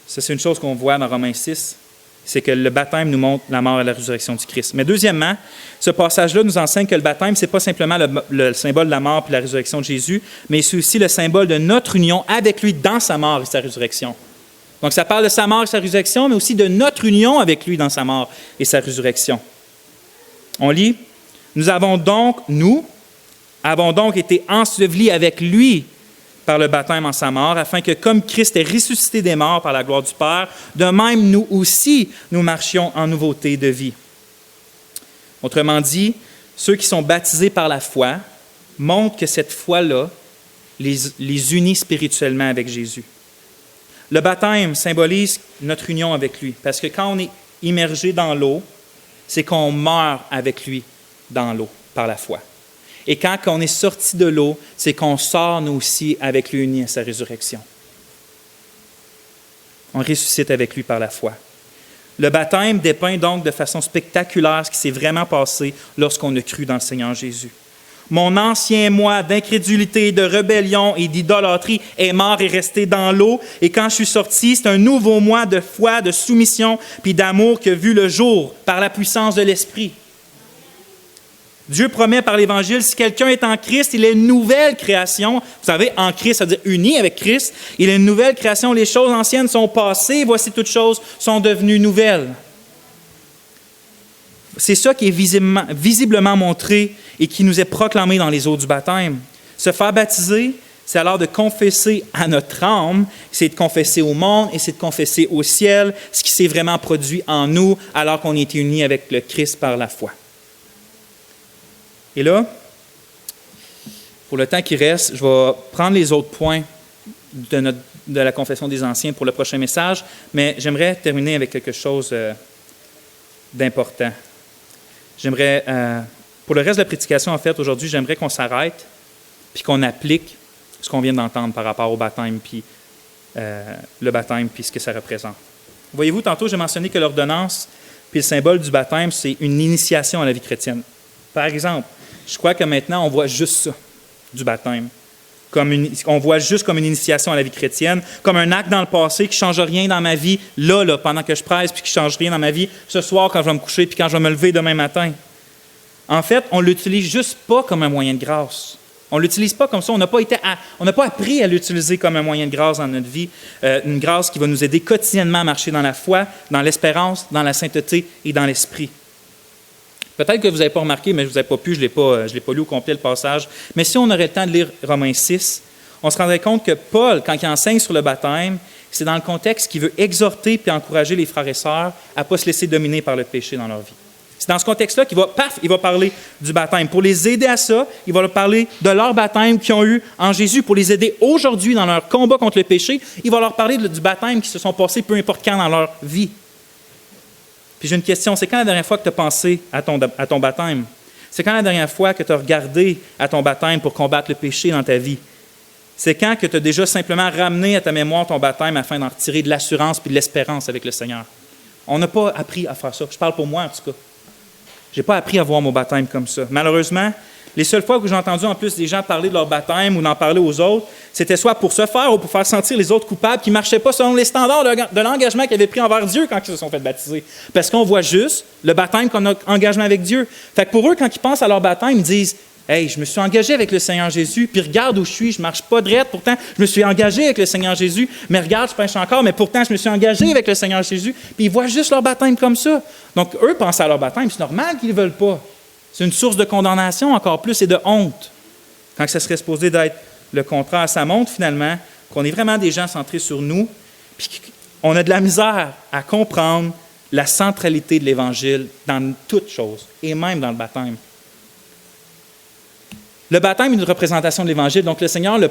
A: Ça, c'est une chose qu'on voit dans Romains 6. C'est que le baptême nous montre la mort et la résurrection du Christ. Mais deuxièmement, ce passage-là nous enseigne que le baptême, ce n'est pas simplement le symbole de la mort et de la résurrection de Jésus, mais c'est aussi le symbole de notre union avec lui dans sa mort et sa résurrection. Donc, ça parle de sa mort et sa résurrection, mais aussi de notre union avec lui dans sa mort et sa résurrection. On lit, « Nous avons donc été ensevelis avec lui par le baptême en sa mort, afin que, comme Christ est ressuscité des morts par la gloire du Père, de même, nous aussi, nous marchions en nouveauté de vie. » Autrement dit, ceux qui sont baptisés par la foi montrent que cette foi-là les unit spirituellement avec Jésus. Le baptême symbolise notre union avec lui, parce que quand on est immergé dans l'eau, c'est qu'on meurt avec lui dans l'eau par la foi. Et quand on est sorti de l'eau, c'est qu'on sort nous aussi avec lui unis à sa résurrection. On ressuscite avec lui par la foi. Le baptême dépeint donc de façon spectaculaire ce qui s'est vraiment passé lorsqu'on a cru dans le Seigneur Jésus. Mon ancien moi d'incrédulité, de rébellion et d'idolâtrie est mort et resté dans l'eau. Et quand je suis sorti, c'est un nouveau moi de foi, de soumission puis d'amour qui a vu le jour par la puissance de l'Esprit. Dieu promet par l'Évangile, si quelqu'un est en Christ, il est une nouvelle création. Vous savez, en Christ, ça veut dire uni avec Christ. Il est une nouvelle création. Les choses anciennes sont passées. Voici toutes choses sont devenues nouvelles. C'est ça qui est visiblement montré et qui nous est proclamé dans les eaux du baptême. Se faire baptiser, c'est alors de confesser à notre âme, c'est de confesser au monde et c'est de confesser au ciel ce qui s'est vraiment produit en nous alors qu'on est unis avec le Christ par la foi. Et là, pour le temps qui reste, je vais prendre les autres points de la confession des anciens pour le prochain message, mais j'aimerais terminer avec quelque chose d'important. J'aimerais, pour le reste de la prédication, en fait, aujourd'hui, j'aimerais qu'on s'arrête puis qu'on applique ce qu'on vient d'entendre par rapport au baptême, puis le baptême, puis ce que ça représente. Voyez-vous, tantôt, j'ai mentionné que l'ordonnance puis le symbole du baptême, c'est une initiation à la vie chrétienne. Par exemple, je crois que maintenant, on voit juste ça, du baptême. On voit juste comme une initiation à la vie chrétienne, comme un acte dans le passé qui ne change rien dans ma vie, là, pendant que je prêche, puis qui ne change rien dans ma vie ce soir quand je vais me coucher, puis quand je vais me lever demain matin. En fait, on ne l'utilise juste pas comme un moyen de grâce. On ne l'utilise pas comme ça. On n'a pas appris à l'utiliser comme un moyen de grâce dans notre vie, une grâce qui va nous aider quotidiennement à marcher dans la foi, dans l'espérance, dans la sainteté et dans l'esprit. Peut-être que vous n'avez pas remarqué, mais je ne vous ai pas pu, je ne l'ai pas lu au complet le passage. Mais si on aurait le temps de lire Romains 6, on se rendrait compte que Paul, quand il enseigne sur le baptême, c'est dans le contexte qu'il veut exhorter puis encourager les frères et sœurs à ne pas se laisser dominer par le péché dans leur vie. C'est dans ce contexte-là qu'il va parler du baptême. Pour les aider à ça, il va leur parler de leur baptême qu'ils ont eu en Jésus. Pour les aider aujourd'hui dans leur combat contre le péché, il va leur parler du baptême qui se sont passés peu importe quand dans leur vie. Puis j'ai une question, c'est quand la dernière fois que tu as pensé à ton baptême? C'est quand la dernière fois que tu as regardé à ton baptême pour combattre le péché dans ta vie? C'est quand que tu as déjà simplement ramené à ta mémoire ton baptême afin d'en retirer de l'assurance et de l'espérance avec le Seigneur? On n'a pas appris à faire ça. Je parle pour moi, en tout cas. Je n'ai pas appris à voir mon baptême comme ça. Malheureusement, les seules fois que j'ai entendu en plus des gens parler de leur baptême ou d'en parler aux autres, c'était soit pour se faire ou pour faire sentir les autres coupables qui ne marchaient pas selon les standards de l'engagement qu'ils avaient pris envers Dieu quand ils se sont fait baptiser. Parce qu'on voit juste le baptême qu'on a engagement avec Dieu. Fait que pour eux, quand ils pensent à leur baptême, ils disent « Hey, je me suis engagé avec le Seigneur Jésus, puis regarde où je suis, je ne marche pas droit, pourtant je me suis engagé avec le Seigneur Jésus, mais regarde, je pêche encore, mais pourtant je me suis engagé avec le Seigneur Jésus. » Puis ils voient juste leur baptême comme ça. Donc eux pensent à leur baptême, c'est normal qu'ils ne veulent pas. C'est une source de condamnation encore plus et de honte, quand ça serait supposé d'être le contraire. Ça montre finalement qu'on est vraiment des gens centrés sur nous, puis qu'on a de la misère à comprendre la centralité de l'Évangile dans toutes choses, et même dans le baptême. Le baptême est une représentation de l'Évangile, donc le Seigneur ne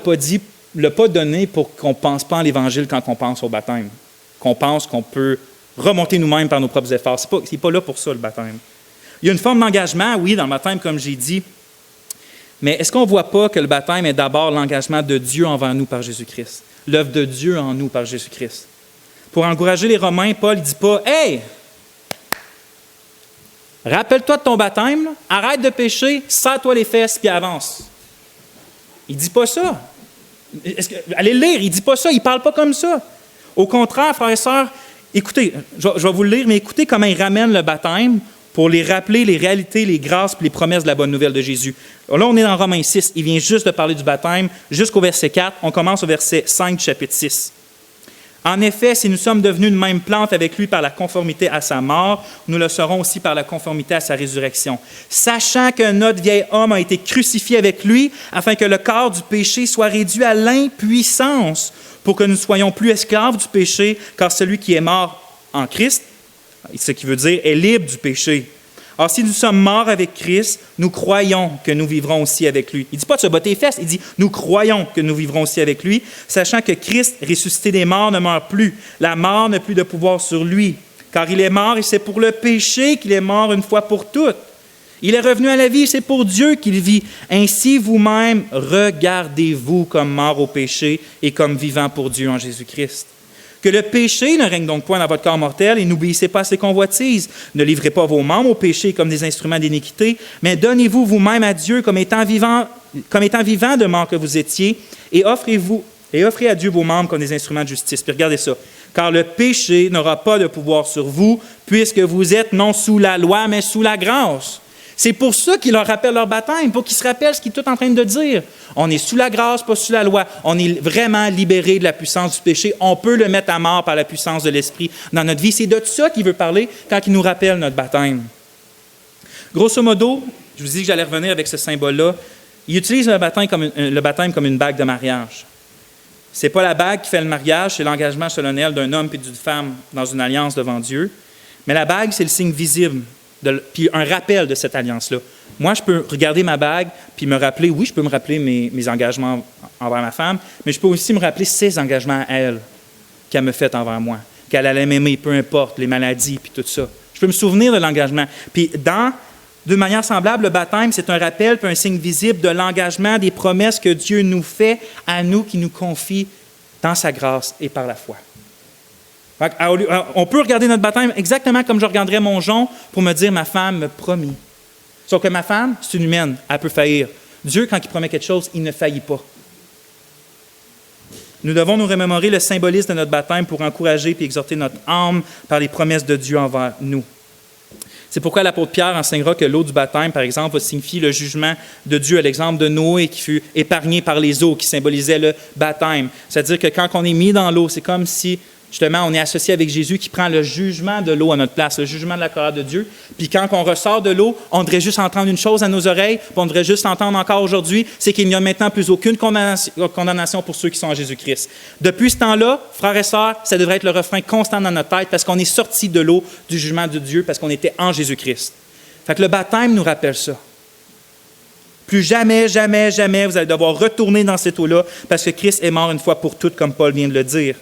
A: l'a pas donné pour qu'on ne pense pas en l'Évangile quand on pense au baptême, qu'on pense qu'on peut remonter nous-mêmes par nos propres efforts. C'est pas là pour ça, le baptême. Il y a une forme d'engagement, oui, dans le baptême, comme j'ai dit, mais est-ce qu'on ne voit pas que le baptême est d'abord l'engagement de Dieu envers nous par Jésus-Christ, l'œuvre de Dieu en nous par Jésus-Christ? Pour encourager les Romains, Paul ne dit pas « Hey, rappelle-toi de ton baptême, arrête de pécher, serre-toi les fesses, puis avance. » Il ne dit pas ça. Allez le lire, il ne dit pas ça, il ne parle pas comme ça. Au contraire, frères et sœurs, écoutez, je vais vous le lire, mais écoutez comment il ramène le baptême pour les rappeler les réalités, les grâces et les promesses de la bonne nouvelle de Jésus. Là, on est dans Romains 6. Il vient juste de parler du baptême jusqu'au verset 4. On commence au verset 5 du chapitre 6. En effet, si nous sommes devenus une même plante avec lui par la conformité à sa mort, nous le serons aussi par la conformité à sa résurrection. Sachant que notre vieil homme a été crucifié avec lui, afin que le corps du péché soit réduit à l'impuissance, pour que nous ne soyons plus esclaves du péché, car celui qui est mort en Christ, ce qui veut dire est libre du péché. Or, si nous sommes morts avec Christ, nous croyons que nous vivrons aussi avec lui. Il ne dit pas de se botter les fesses, il dit « nous croyons que nous vivrons aussi avec lui », sachant que Christ, ressuscité des morts, ne meurt plus. La mort n'a plus de pouvoir sur lui, car il est mort et c'est pour le péché qu'il est mort une fois pour toutes. Il est revenu à la vie, c'est pour Dieu qu'il vit. Ainsi, vous-même, regardez-vous comme mort au péché et comme vivant pour Dieu en Jésus-Christ. Que le péché ne règne donc point dans votre corps mortel et n'obéissez pas à ses convoitises. Ne livrez pas vos membres au péché comme des instruments d'iniquité, mais donnez-vous vous-même à Dieu comme étant vivant de mort que vous étiez et offrez à Dieu vos membres comme des instruments de justice. Puis regardez ça. Car le péché n'aura pas de pouvoir sur vous puisque vous êtes non sous la loi, mais sous la grâce. C'est pour ça qu'il leur rappelle leur baptême, pour qu'ils se rappellent ce qu'il est tout en train de dire. On est sous la grâce, pas sous la loi. On est vraiment libéré de la puissance du péché. On peut le mettre à mort par la puissance de l'Esprit dans notre vie. C'est de ça qu'il veut parler quand il nous rappelle notre baptême. Grosso modo, je vous dis que j'allais revenir avec ce symbole-là. Il utilise le baptême comme une bague de mariage. Ce n'est pas la bague qui fait le mariage, c'est l'engagement solennel d'un homme et d'une femme dans une alliance devant Dieu. Mais la bague, c'est le signe visible. Puis un rappel de cette alliance-là. Moi, je peux regarder ma bague puis me rappeler, oui, je peux me rappeler mes engagements envers ma femme, mais je peux aussi me rappeler ses engagements à elle qu'elle me fait envers moi, qu'elle allait m'aimer, peu importe, les maladies puis tout ça. Je peux me souvenir de l'engagement. Puis d'une manière semblable, le baptême, c'est un rappel puis un signe visible de l'engagement, des promesses que Dieu nous fait à nous, qui nous confie dans sa grâce et par la foi. On peut regarder notre baptême exactement comme je regarderais mon jonc pour me dire « ma femme me promit ». Sauf que ma femme, c'est une humaine, elle peut faillir. Dieu, quand il promet quelque chose, il ne faillit pas. Nous devons nous remémorer le symbolisme de notre baptême pour encourager et exhorter notre âme par les promesses de Dieu envers nous. C'est pourquoi l'apôtre Pierre enseignera que l'eau du baptême, par exemple, va signifier le jugement de Dieu, à l'exemple de Noé qui fut épargné par les eaux, qui symbolisait le baptême. C'est-à-dire que quand on est mis dans l'eau, c'est comme si justement, on est associé avec Jésus qui prend le jugement de l'eau à notre place, le jugement de la colère de Dieu. Puis quand on ressort de l'eau, on devrait juste entendre une chose à nos oreilles, puis on devrait juste entendre encore aujourd'hui, c'est qu'il n'y a maintenant plus aucune condamnation pour ceux qui sont en Jésus-Christ. Depuis ce temps-là, frères et sœurs, ça devrait être le refrain constant dans notre tête parce qu'on est sorti de l'eau du jugement de Dieu, parce qu'on était en Jésus-Christ. Fait que le baptême nous rappelle ça. Plus jamais, jamais, jamais, vous allez devoir retourner dans cette eau-là parce que Christ est mort une fois pour toutes, comme Paul vient de le dire.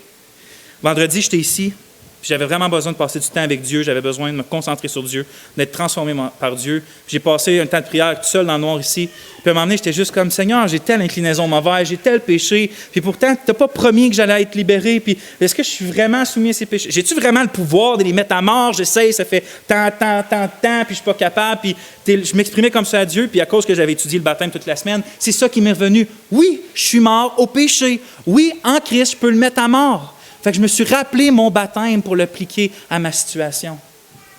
A: Vendredi, j'étais ici, puis j'avais vraiment besoin de passer du temps avec Dieu, j'avais besoin de me concentrer sur Dieu, d'être transformé par Dieu. J'ai passé un temps de prière tout seul dans le noir ici. Puis à un moment donné, j'étais juste comme, Seigneur, j'ai telle inclinaison mauvaise, j'ai tel péché, puis pourtant, tu n'as pas promis que j'allais être libéré, puis est-ce que je suis vraiment soumis à ces péchés? J'ai-tu vraiment le pouvoir de les mettre à mort? J'essaye, ça fait tant, puis je suis pas capable, puis je m'exprimais comme ça à Dieu, puis à cause que j'avais étudié le baptême toute la semaine, c'est ça qui m'est revenu. Oui, je suis mort au péché. Oui, en Christ, je peux le mettre à mort. Fait que je me suis rappelé mon baptême pour l'appliquer à ma situation.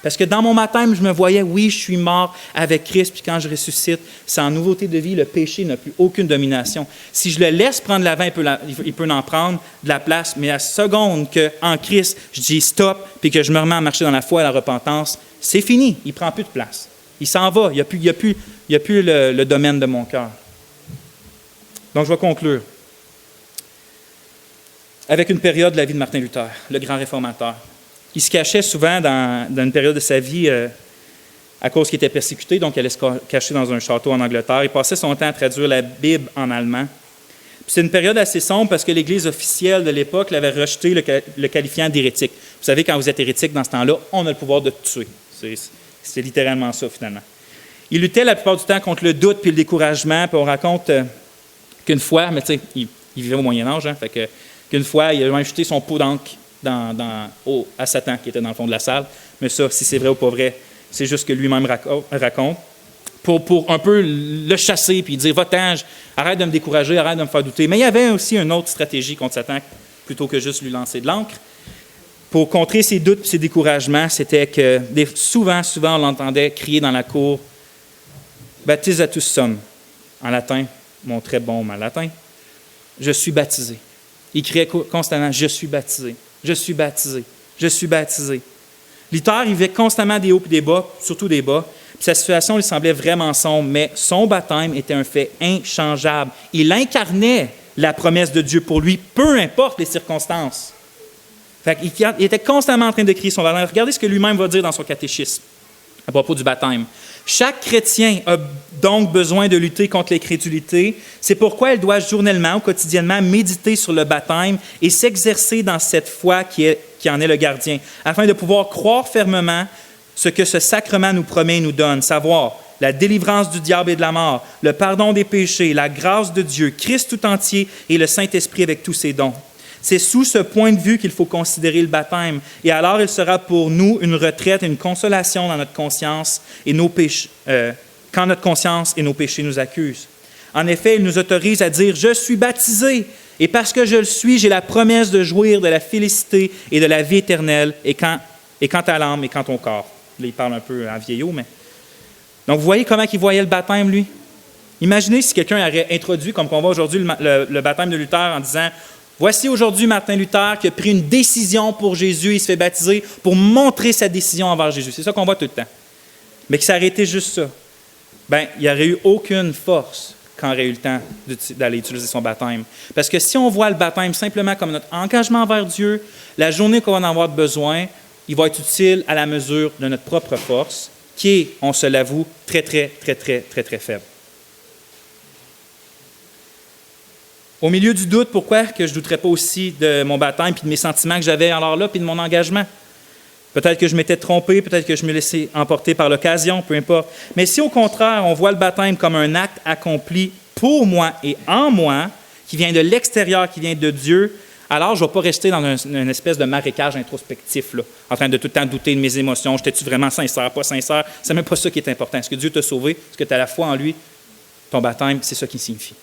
A: Parce que dans mon baptême, je me voyais, oui, je suis mort avec Christ, puis quand je ressuscite, c'est en nouveauté de vie, le péché n'a plus aucune domination. Si je le laisse prendre l'avant, il peut en prendre de la place, mais à la seconde qu'en Christ, je dis stop, puis que je me remets à marcher dans la foi et la repentance, c'est fini, il ne prend plus de place. Il s'en va, il n'y a plus le domaine de mon cœur. Donc, je vais conclure avec une période de la vie de Martin Luther, le grand réformateur. Il se cachait souvent dans une période de sa vie à cause qu'il était persécuté, donc il allait se cacher dans un château en Angleterre. Il passait son temps à traduire la Bible en allemand. C'est une période assez sombre parce que l'Église officielle de l'époque l'avait rejeté, le qualifiant d'hérétique. Vous savez, quand vous êtes hérétique dans ce temps-là, on a le pouvoir de te tuer. C'est littéralement ça, finalement. Il luttait la plupart du temps contre le doute puis le découragement. Puis on raconte qu'une fois, mais tu sais, il vivait au Moyen-Âge, hein, fait que qu'une fois, il a même jeté son pot d'encre à Satan, qui était dans le fond de la salle. Mais ça, si c'est vrai ou pas vrai, c'est juste que lui-même raconte. Pour un peu le chasser, puis dire « Va-t'en, arrête de me décourager, arrête de me faire douter ». Mais il y avait aussi une autre stratégie contre Satan, plutôt que juste lui lancer de l'encre. Pour contrer ses doutes et ses découragements, c'était que souvent, on l'entendait crier dans la cour « Baptisatus sum », en latin, mon très bon latin, « Je suis baptisé ». Il criait constamment « Je suis baptisé, je suis baptisé, je suis baptisé ». Luther, il vivait constamment des hauts et des bas, surtout des bas. Puis sa situation lui semblait vraiment sombre, mais son baptême était un fait inchangeable. Il incarnait la promesse de Dieu pour lui, peu importe les circonstances. Fait qu'il était constamment en train de crier son baptême. Regardez ce que lui-même va dire dans son catéchisme. à propos du baptême. Chaque chrétien a donc besoin de lutter contre l'incrédulité. C'est pourquoi il doit journellement ou quotidiennement méditer sur le baptême et s'exercer dans cette foi qui en est le gardien, afin de pouvoir croire fermement ce que ce sacrement nous promet et nous donne, savoir la délivrance du diable et de la mort, le pardon des péchés, la grâce de Dieu, Christ tout entier et le Saint-Esprit avec tous ses dons. C'est sous ce point de vue qu'il faut considérer le baptême. Et alors, il sera pour nous une retraite, une consolation dans notre conscience et nos péchés, quand notre conscience et nos péchés nous accusent. En effet, il nous autorise à dire « Je suis baptisé ». Et parce que je le suis, j'ai la promesse de jouir de la félicité et de la vie éternelle, et quant à l'âme et quant au corps. Là, il parle un peu en vieillot, mais... Donc, vous voyez comment il voyait le baptême, lui? Imaginez si quelqu'un avait introduit, comme on voit aujourd'hui, le baptême de Luther en disant « Voici aujourd'hui Martin Luther qui a pris une décision pour Jésus, il se fait baptiser pour montrer sa décision envers Jésus. » C'est ça qu'on voit tout le temps. Mais que ça aurait été juste ça. Bien, il n'y aurait eu aucune force quand aurait eu le temps d'aller utiliser son baptême. Parce que si on voit le baptême simplement comme notre engagement envers Dieu, la journée qu'on va en avoir besoin, il va être utile à la mesure de notre propre force, qui est, on se l'avoue, très, très, très, très, très, très faible. Au milieu du doute, pourquoi que je ne douterais pas aussi de mon baptême, puis de mes sentiments que j'avais alors là, puis de mon engagement? Peut-être que je m'étais trompé, peut-être que je me laissais emporter par l'occasion, peu importe. Mais si au contraire, on voit le baptême comme un acte accompli pour moi et en moi, qui vient de l'extérieur, qui vient de Dieu, alors je ne vais pas rester dans une espèce de marécage introspectif, là, en train de tout le temps douter de mes émotions. J'étais-tu vraiment sincère, pas sincère? C'est même pas ça qui est important. Est-ce que Dieu t'a sauvé? Est-ce que tu as la foi en lui? Ton baptême, c'est ça qui signifie.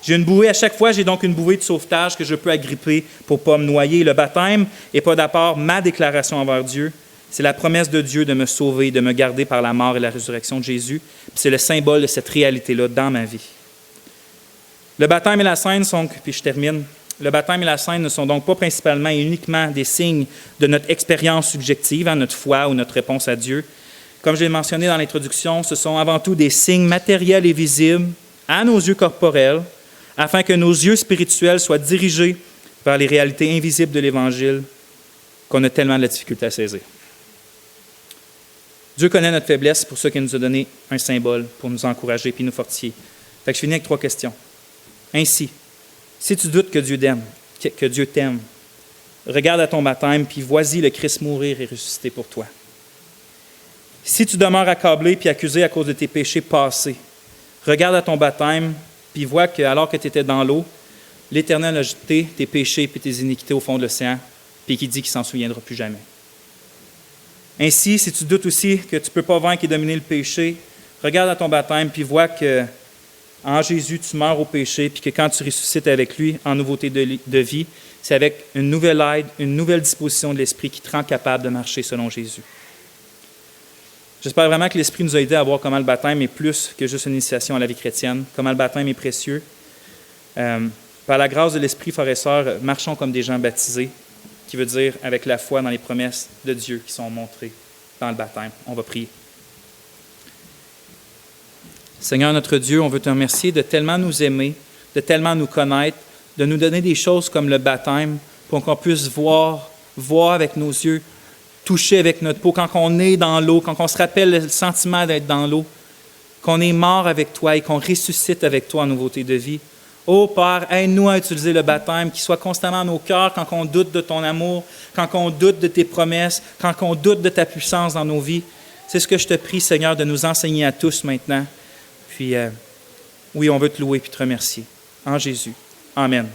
A: J'ai une bouée à chaque fois, j'ai donc une bouée de sauvetage que je peux agripper pour ne pas me noyer. Le baptême n'est pas d'abord ma déclaration envers Dieu, c'est la promesse de Dieu de me sauver, de me garder par la mort et la résurrection de Jésus. Puis c'est le symbole de cette réalité-là dans ma vie. Le baptême et la scène sont, puis je termine, le baptême et la scène ne sont donc pas principalement et uniquement des signes de notre expérience subjective, notre foi ou notre réponse à Dieu. Comme je l'ai mentionné dans l'introduction, ce sont avant tout des signes matériels et visibles à nos yeux corporels, afin que nos yeux spirituels soient dirigés vers les réalités invisibles de l'Évangile qu'on a tellement de la difficulté à saisir. Dieu connaît notre faiblesse, c'est pour ça qu'il nous a donné un symbole pour nous encourager et nous fortifier. Fait que je finis avec 3 questions. Ainsi, si tu doutes que Dieu t'aime, regarde à ton baptême, puis vois-y le Christ mourir et ressusciter pour toi. Si tu demeures accablé puis accusé à cause de tes péchés passés, regarde à ton baptême, puis vois que alors que tu étais dans l'eau, l'Éternel a jeté tes péchés et tes iniquités au fond de l'océan, puis qui dit qu'il ne s'en souviendra plus jamais. Ainsi, si tu doutes aussi que tu ne peux pas vaincre et dominer le péché, regarde à ton baptême, puis vois que en Jésus, tu meurs au péché, puis que quand tu ressuscites avec lui en nouveauté de vie, c'est avec une nouvelle aide, une nouvelle disposition de l'Esprit qui te rend capable de marcher selon Jésus. J'espère vraiment que l'Esprit nous a aidés à voir comment le baptême est plus que juste une initiation à la vie chrétienne, comment le baptême est précieux. Par la grâce de l'Esprit, frères et sœurs, marchons comme des gens baptisés, qui veut dire avec la foi dans les promesses de Dieu qui sont montrées dans le baptême. On va prier. Seigneur notre Dieu, on veut te remercier de tellement nous aimer, de tellement nous connaître, de nous donner des choses comme le baptême pour qu'on puisse voir avec nos yeux, toucher avec notre peau, quand on est dans l'eau, quand on se rappelle le sentiment d'être dans l'eau, qu'on est mort avec toi et qu'on ressuscite avec toi en nouveauté de vie. Ô Père, aide-nous à utiliser le baptême, qu'il soit constamment dans nos cœurs quand on doute de ton amour, quand on doute de tes promesses, quand on doute de ta puissance dans nos vies. C'est ce que je te prie, Seigneur, de nous enseigner à tous maintenant. Puis, oui, on veut te louer et te remercier. En Jésus. Amen.